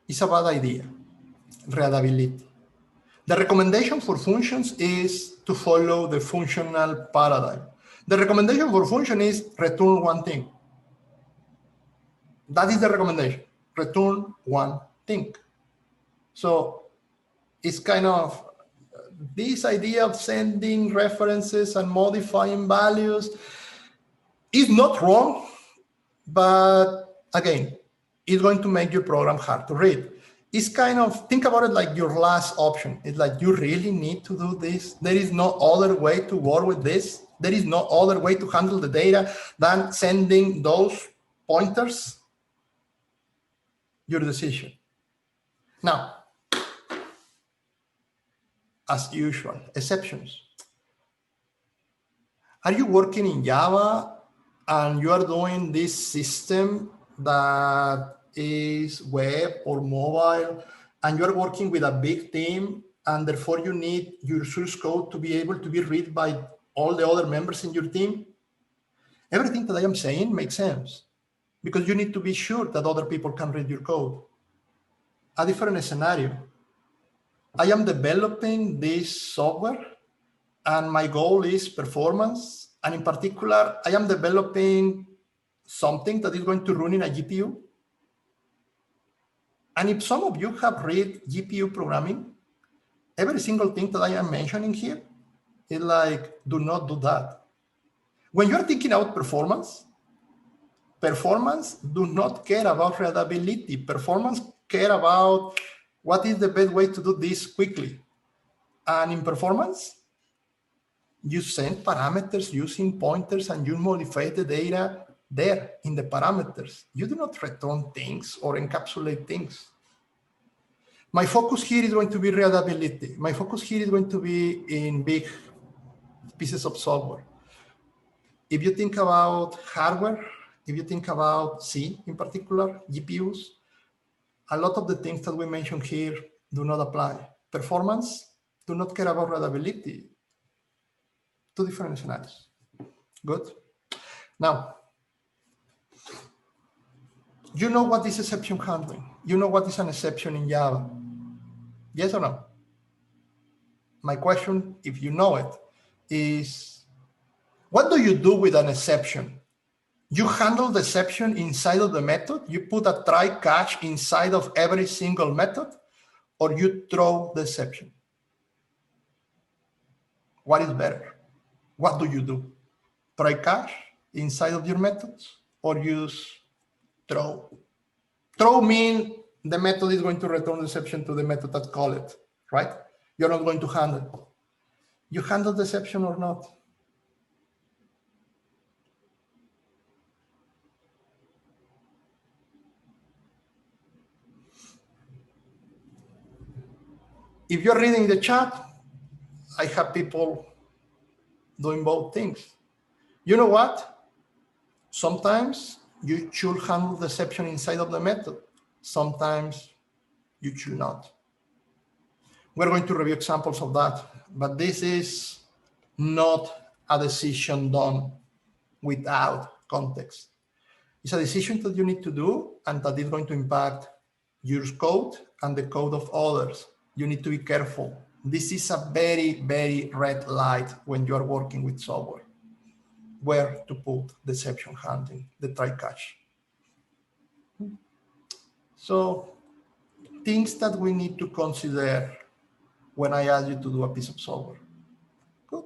it's a bad idea, readability. The recommendation for functions is to follow the functional paradigm. The recommendation for function is return 1 thing. That is the recommendation, return 1 thing. So it's kind of this idea of sending references and modifying values is not wrong, but again, it's going to make your program hard to read. It's kind of, think about it like your last option. It's like, you really need to do this. There is no other way to work with this. There is no other way to handle the data than sending those pointers. Your decision. Now, as usual, exceptions. Are you working in Java and you are doing this system that is web or mobile, and you're working with a big team, and therefore you need your source code to be able to be read by all the other members in your team? Everything that I am saying makes sense, because you need to be sure that other people can read your code. A different scenario. I am developing this software, and my goal is performance. And in particular, I am developing something that is going to run in a GPU. And if some of you have read GPU programming, every single thing that I am mentioning here is like, do not do that. When you're thinking about performance do not care about readability. Performance care about what is the best way to do this quickly. And in performance, you send parameters using pointers and you modify the data there in the parameters. You do not return things or encapsulate things. My focus here is going to be readability. My focus here is going to be in big pieces of software. If you think about hardware, if you think about C in particular, GPUs, a lot of the things that we mentioned here do not apply. Performance, do not care about readability. 2 different scenarios. Good. Now, you know what is exception handling? You know what is an exception in Java? Yes or no? My question, if you know it, is what do you do with an exception? You handle the exception inside of the method? You put a try catch inside of every single method? Or you throw the exception? What is better? What do you do? Try catch inside of your methods or use throw? Throw means the method is going to return the exception to the method that call it, right? You're not going to handle. You handle the exception or not? If you're reading the chat, I have people doing both things. You know what? Sometimes you should handle the exception inside of the method. Sometimes you should not. We're going to review examples of that, but this is not a decision done without context. It's a decision that you need to do and that is going to impact your code and the code of others. You need to be careful. This is a very, very red light when you are working with software. Where to put the exception handling, the try catch. So things that we need to consider when I ask you to do a piece of software. Good.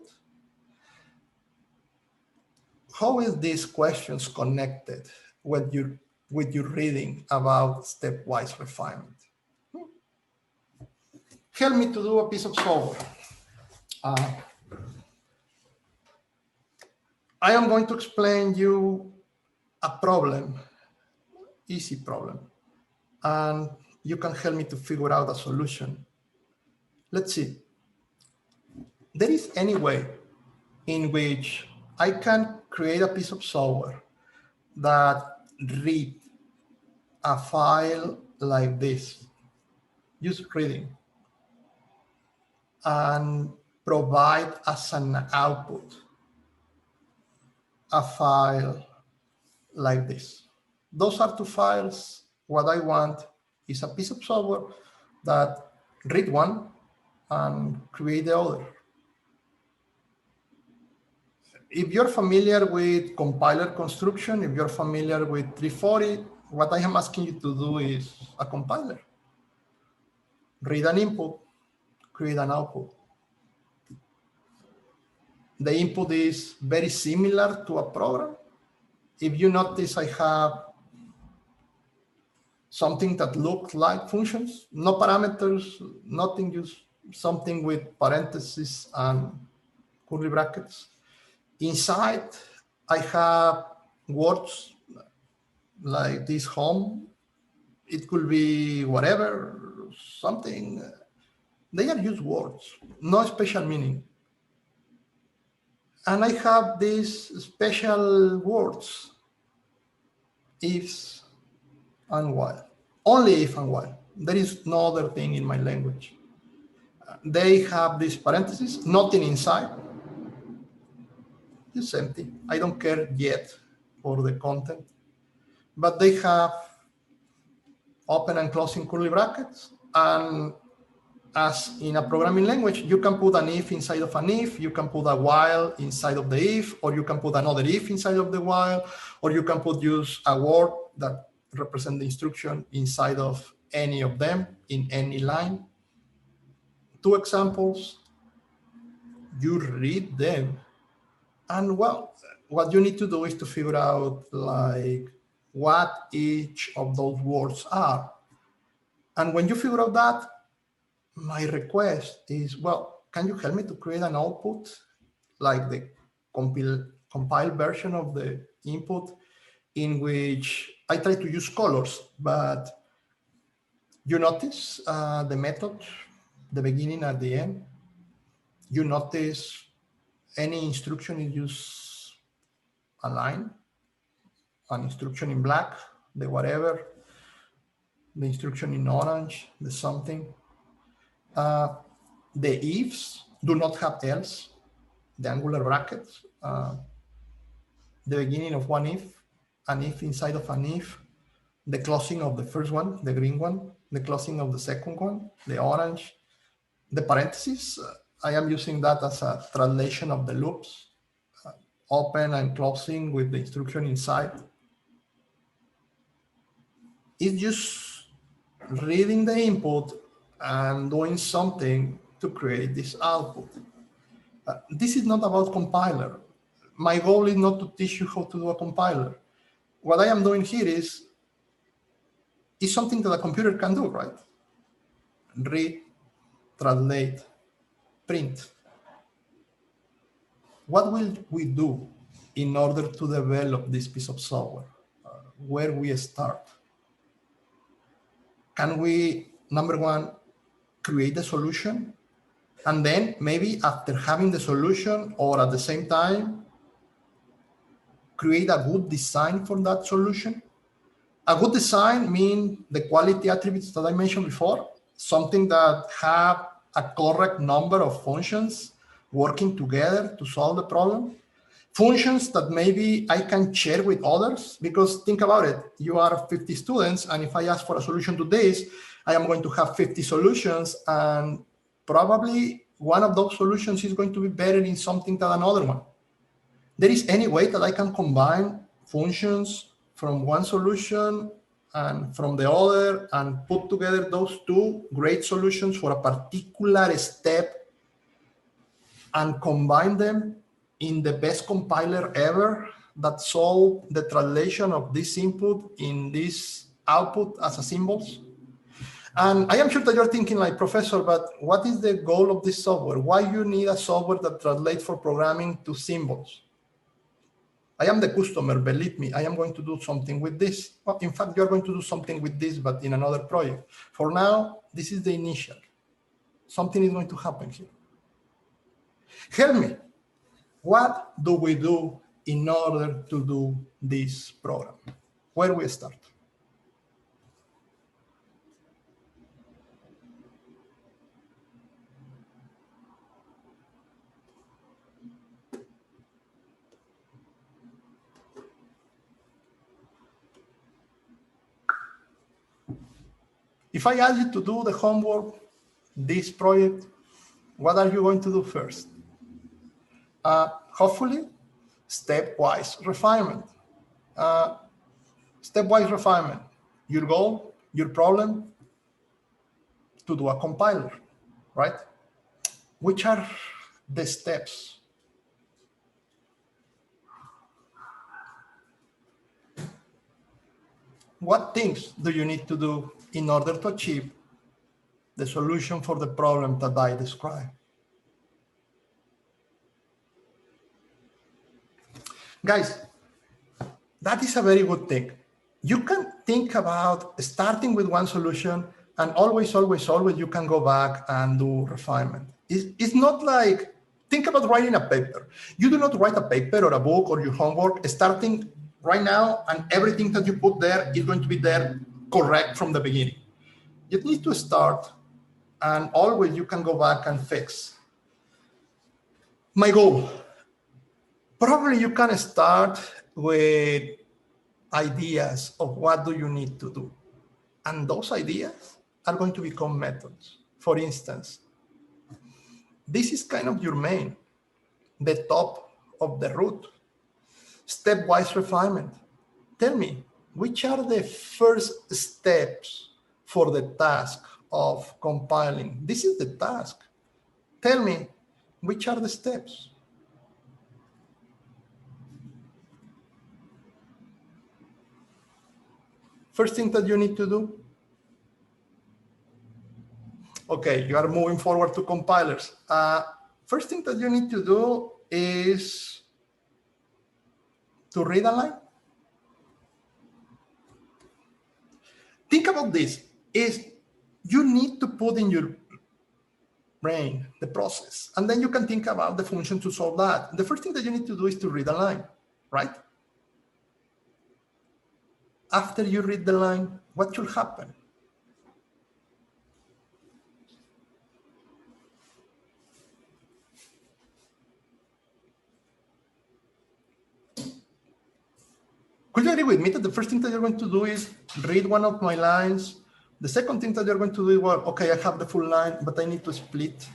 How is these questions connected with your reading about stepwise refinement? Help me to do a piece of software. I am going to explain you a problem, easy problem, and you can help me to figure out a solution. Let's see. There is any way in which I can create a piece of software that read a file like this, just reading, and provide as an output a file like this. Those are two files. What I want is a piece of software that read one and create the other. If you're familiar with compiler construction, if you're familiar with 340, what I am asking you to do is a compiler. Read an input, create an output. The input is very similar to a program. If you notice, I have something that looks like functions, no parameters, nothing, just something with parentheses and curly brackets. Inside, I have words like this home. It could be whatever, something. They are just words, no special meaning. And I have these special words, ifs and while, only if and while. There is no other thing in my language. They have these parentheses, nothing inside, just empty. I don't care yet for the content, but they have open and closing curly brackets. And as in a programming language, you can put an if inside of an if, you can put a while inside of the if, or you can put another if inside of the while, or you can put use a word that represents the instruction inside of any of them in any line. Two examples, you read them, and well, what you need to do is to figure out like what each of those words are. And when you figure out that, my request is, well, can you help me to create an output like the compiled version of the input, in which I try to use colors, but you notice the method, the beginning and the end. You notice any instruction is just a line, an instruction in black, the whatever, the instruction in orange, the something. The ifs do not have else, the angular brackets, the beginning of one if, an if inside of an if, the closing of the first one, the green one, the closing of the second one, the orange, the parentheses. I am using that as a translation of the loops, open and closing with the instruction inside. It's just reading the input and doing something to create this output. This is not about compiler. My goal is not to teach you how to do a compiler. What I am doing here is something that a computer can do, right? Read, translate, print. What will we do in order to develop this piece of software? Where we start? Can we, number one, create the solution, and then maybe after having the solution or at the same time, create a good design for that solution. A good design means the quality attributes that I mentioned before, something that have a correct number of functions working together to solve the problem. Functions that maybe I can share with others, because think about it, you are 50 students, and if I ask for a solution to this, I am going to have 50 solutions, and probably one of those solutions is going to be better in something than another one. There is any way that I can combine functions from one solution and from the other and put together those two great solutions for a particular step and combine them in the best compiler ever that solve the translation of this input in this output as a symbols. And I am sure that you're thinking like, Professor, but what is the goal of this software? Why you need a software that translates for programming to symbols? I am the customer, believe me, I am going to do something with this. Well, in fact, you're going to do something with this, but in another project. For now, this is the initial. Something is going to happen here. Help me. What do we do in order to do this program? Where we start? If I ask you to do the homework, this project, what are you going to do first? Hopefully, stepwise refinement. Stepwise refinement. Your goal, your problem, to do a compiler, right? Which are the steps? What things do you need to do in order to achieve the solution for the problem that I described? Guys, that is a very good thing. You can think about starting with one solution and always you can go back and do refinement. It's not like, think about writing a paper. You do not write a paper or a book or your homework starting right now and everything that you put there is going to be there correct from the beginning. You need to start and always you can go back and fix. My goal, probably you can start with ideas of what do you need to do. And those ideas are going to become methods. For instance, this is kind of your main, the top of the root. Stepwise refinement. Tell me, which are the first steps for the task of compiling? This is the task. Tell me, which are the steps? First thing that you need to do. Okay, you are moving forward to compilers. First thing that you need to do is to read a line. Think about this, is you need to put in your brain the process, and then you can think about the function to solve that. The first thing that you need to do is to read a line, right? After you read the line, what should happen? Could you agree with me that the first thing that you're going to do is read one of my lines? The second thing that you're going to do is, well, okay, I have the full line, but I need to split.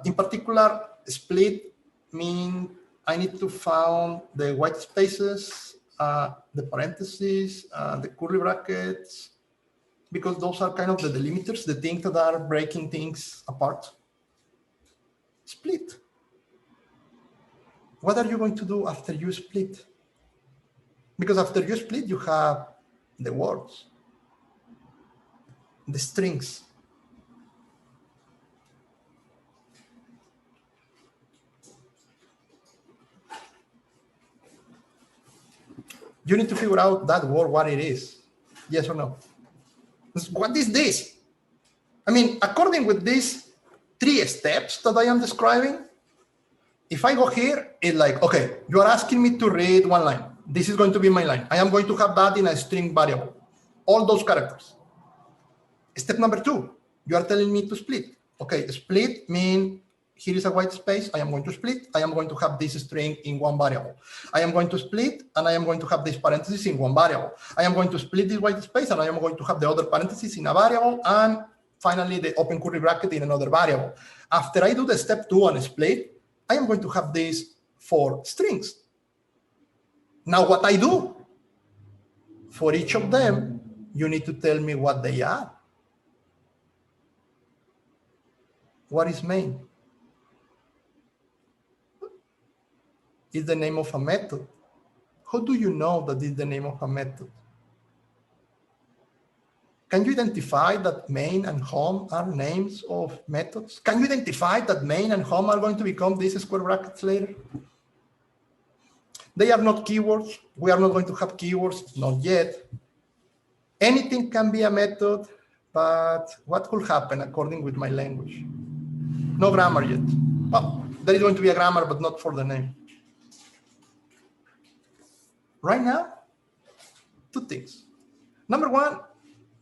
In particular, split means I need to find the white spaces, the parentheses, the curly brackets, because those are kind of the delimiters, the things that are breaking things apart. Split. What are you going to do after you split? Because after you split, you have the words, the strings. You need to figure out that word, what it is. Yes or no? What is this? I mean, according with these 3 steps that I am describing, if I go here, it's like, okay, you are asking me to read one line. This is going to be my line. I am going to have that in a string variable, all those characters. Step number 2, you are telling me to split. Okay, split mean here is a white space. I am going to split. I am going to have this string in one variable. I am going to split, and I am going to have this parenthesis in one variable. I am going to split this white space, and I am going to have the other parenthesis in a variable, and finally the open curly bracket in another variable. After I do the step 2 and split, I am going to have these 4 strings. Now what I do? For each of them, you need to tell me what they are. What is main? It's the name of a method. How do you know that it's the name of a method? Can you identify that main and home are names of methods? Can you identify that main and home are going to become these square brackets later? They are not keywords. We are not going to have keywords, not yet. Anything can be a method, but what could happen according with my language? No grammar yet. Well, there is going to be a grammar, but not for the name. Right now, 2 things. Number 1,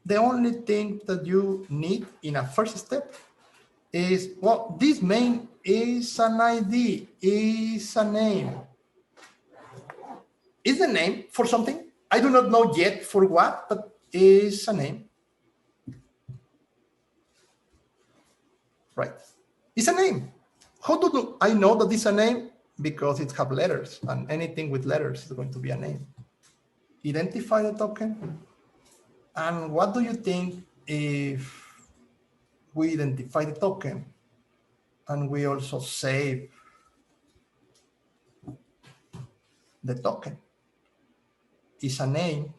the only thing that you need in a first step is, well, this main is an ID, is a name. Is a name for something? I do not know yet for what, but is a name. Right. It's a name. How do I know that it's a name? Because it has letters, and anything with letters is going to be a name. Identify the token. And what do you think if we identify the token and we also save the token? Is a name,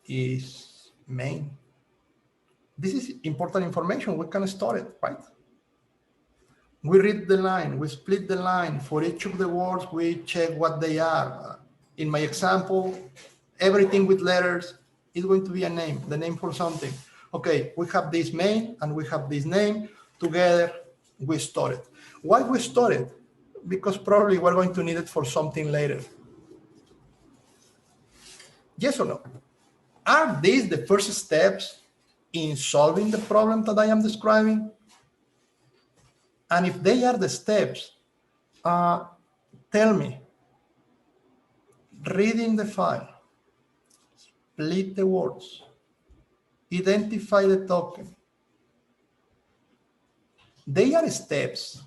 is main. This is important information. We can store it, right? We read the line, we split the line. For each of the words, we check what they are. In my example, everything with letters is going to be a name, the name for something. Okay, we have this main and we have this name. Together, we store it. Why we store it? Because probably we're going to need it for something later. Yes or no? Are these the first steps in solving the problem that I am describing? And if they are the steps, tell me, reading the file, split the words, identify the token. They are steps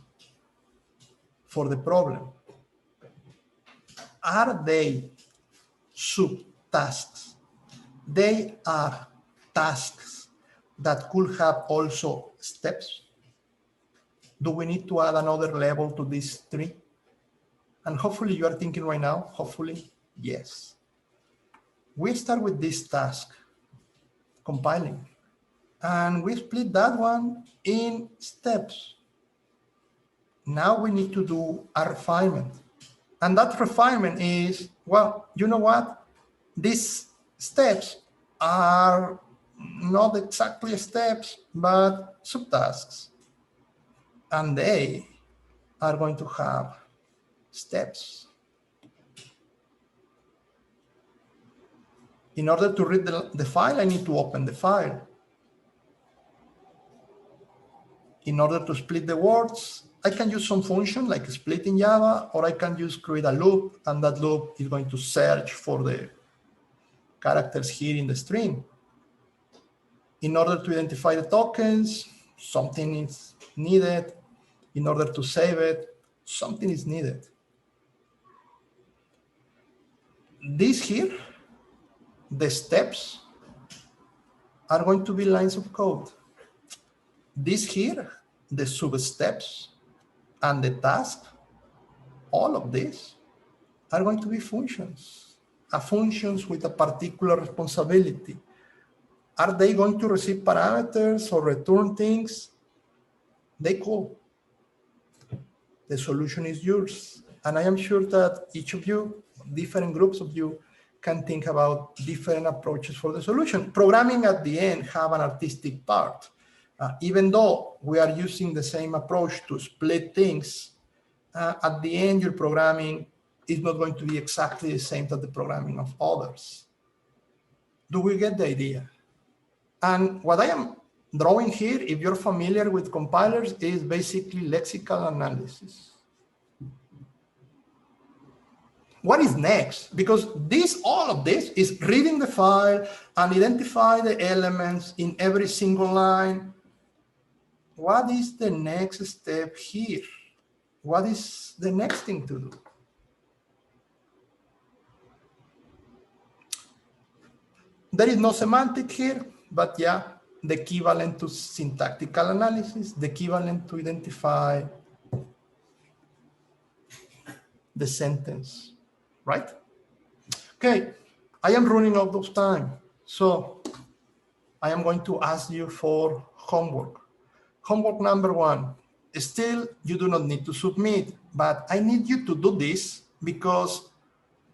for the problem. Are they subtasks? They are tasks that could have also steps. Do we need to add another level to this tree? And hopefully you are thinking right now, hopefully, yes. We start with this task, compiling, and we split that one in steps. Now we need to do a refinement. And that refinement is, well, you know what? These steps are not exactly steps, but subtasks. And they are going to have steps. In order to read the file, I need to open the file. In order to split the words, I can use some function like split in Java, or I can just create a loop, and that loop is going to search for the characters here in the string. In order to identify the tokens, something is needed. In order to save it, something is needed. This here, the steps, are going to be lines of code. This here, the sub-steps and the task, all of these are going to be functions, functions with a particular responsibility. Are they going to receive parameters or return things? They could. The solution is yours. And I am sure that each of you, different groups of you, can think about different approaches for the solution. Programming at the end have an artistic part. Even though we are using the same approach to split things, at the end, your programming is not going to be exactly the same as the programming of others. Do we get the idea? And what I am drawing here, if you're familiar with compilers, is basically lexical analysis. What is next? Because all of this is reading the file and identify the elements in every single line. What is the next step here? What is the next thing to do? There is no semantic here, but yeah, the equivalent to syntactical analysis, the equivalent to identify the sentence, right? Okay, I am running out of time, so I am going to ask you for homework. Homework number 1, still you do not need to submit, but I need you to do this because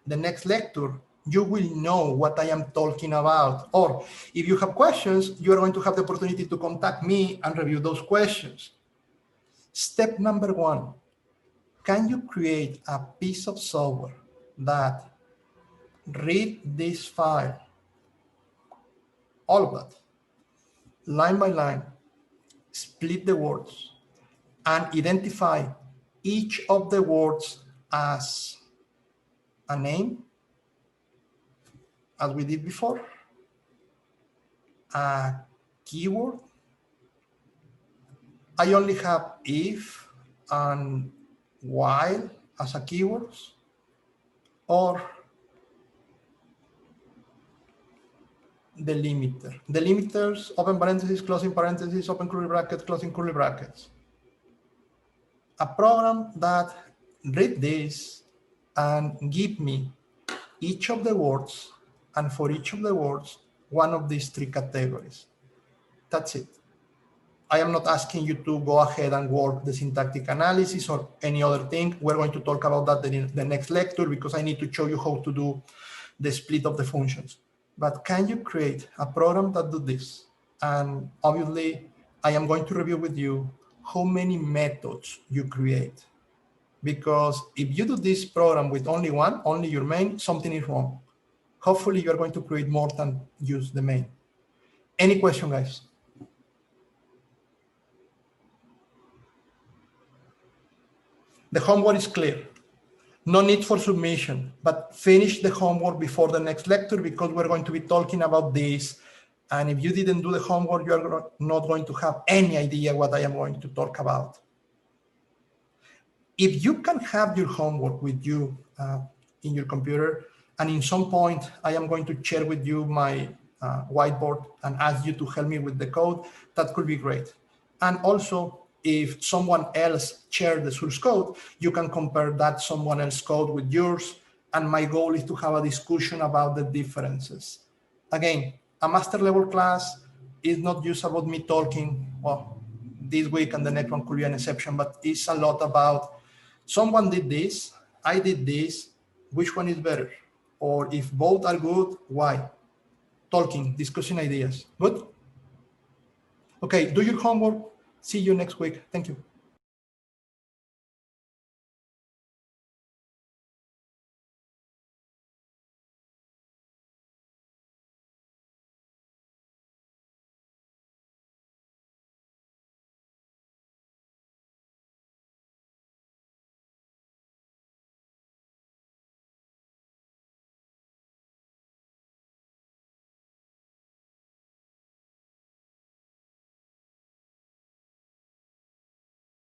the next lecture, you will know what I am talking about. Or if you have questions, you are going to have the opportunity to contact me and review those questions. Step number 1, can you create a piece of software that read this file, all of that, line by line, split the words, and identify each of the words as a name, as we did before, a keyword. I only have if and while as a keywords, or delimiter. Delimiters, open parentheses, closing parentheses, open curly brackets, closing curly brackets. A program that read this and give me each of the words, and for each of the words, one of these 3 categories. That's it. I am not asking you to go ahead and work the syntactic analysis or any other thing. We're going to talk about that in the next lecture because I need to show you how to do the split of the functions. But can you create a program that do this? And obviously, I am going to review with you how many methods you create. Because if you do this program with only one, only your main, something is wrong. Hopefully, you're going to create more than use the main. Any question, guys? The homework is clear. No need for submission, but finish the homework before the next lecture because we're going to be talking about this. And if you didn't do the homework, you're not going to have any idea what I am going to talk about. If you can have your homework with you in your computer, and in some point, I am going to share with you my whiteboard and ask you to help me with the code, that could be great. And also, if someone else shared the source code, you can compare that someone else's code with yours. And my goal is to have a discussion about the differences. Again, a master level class is not just about me talking, well, this week and the next one could be an exception, but it's a lot about someone did this, I did this, which one is better? Or if both are good, why? Talking, discussing ideas. Good? Okay, do your homework. See you next week. Thank you.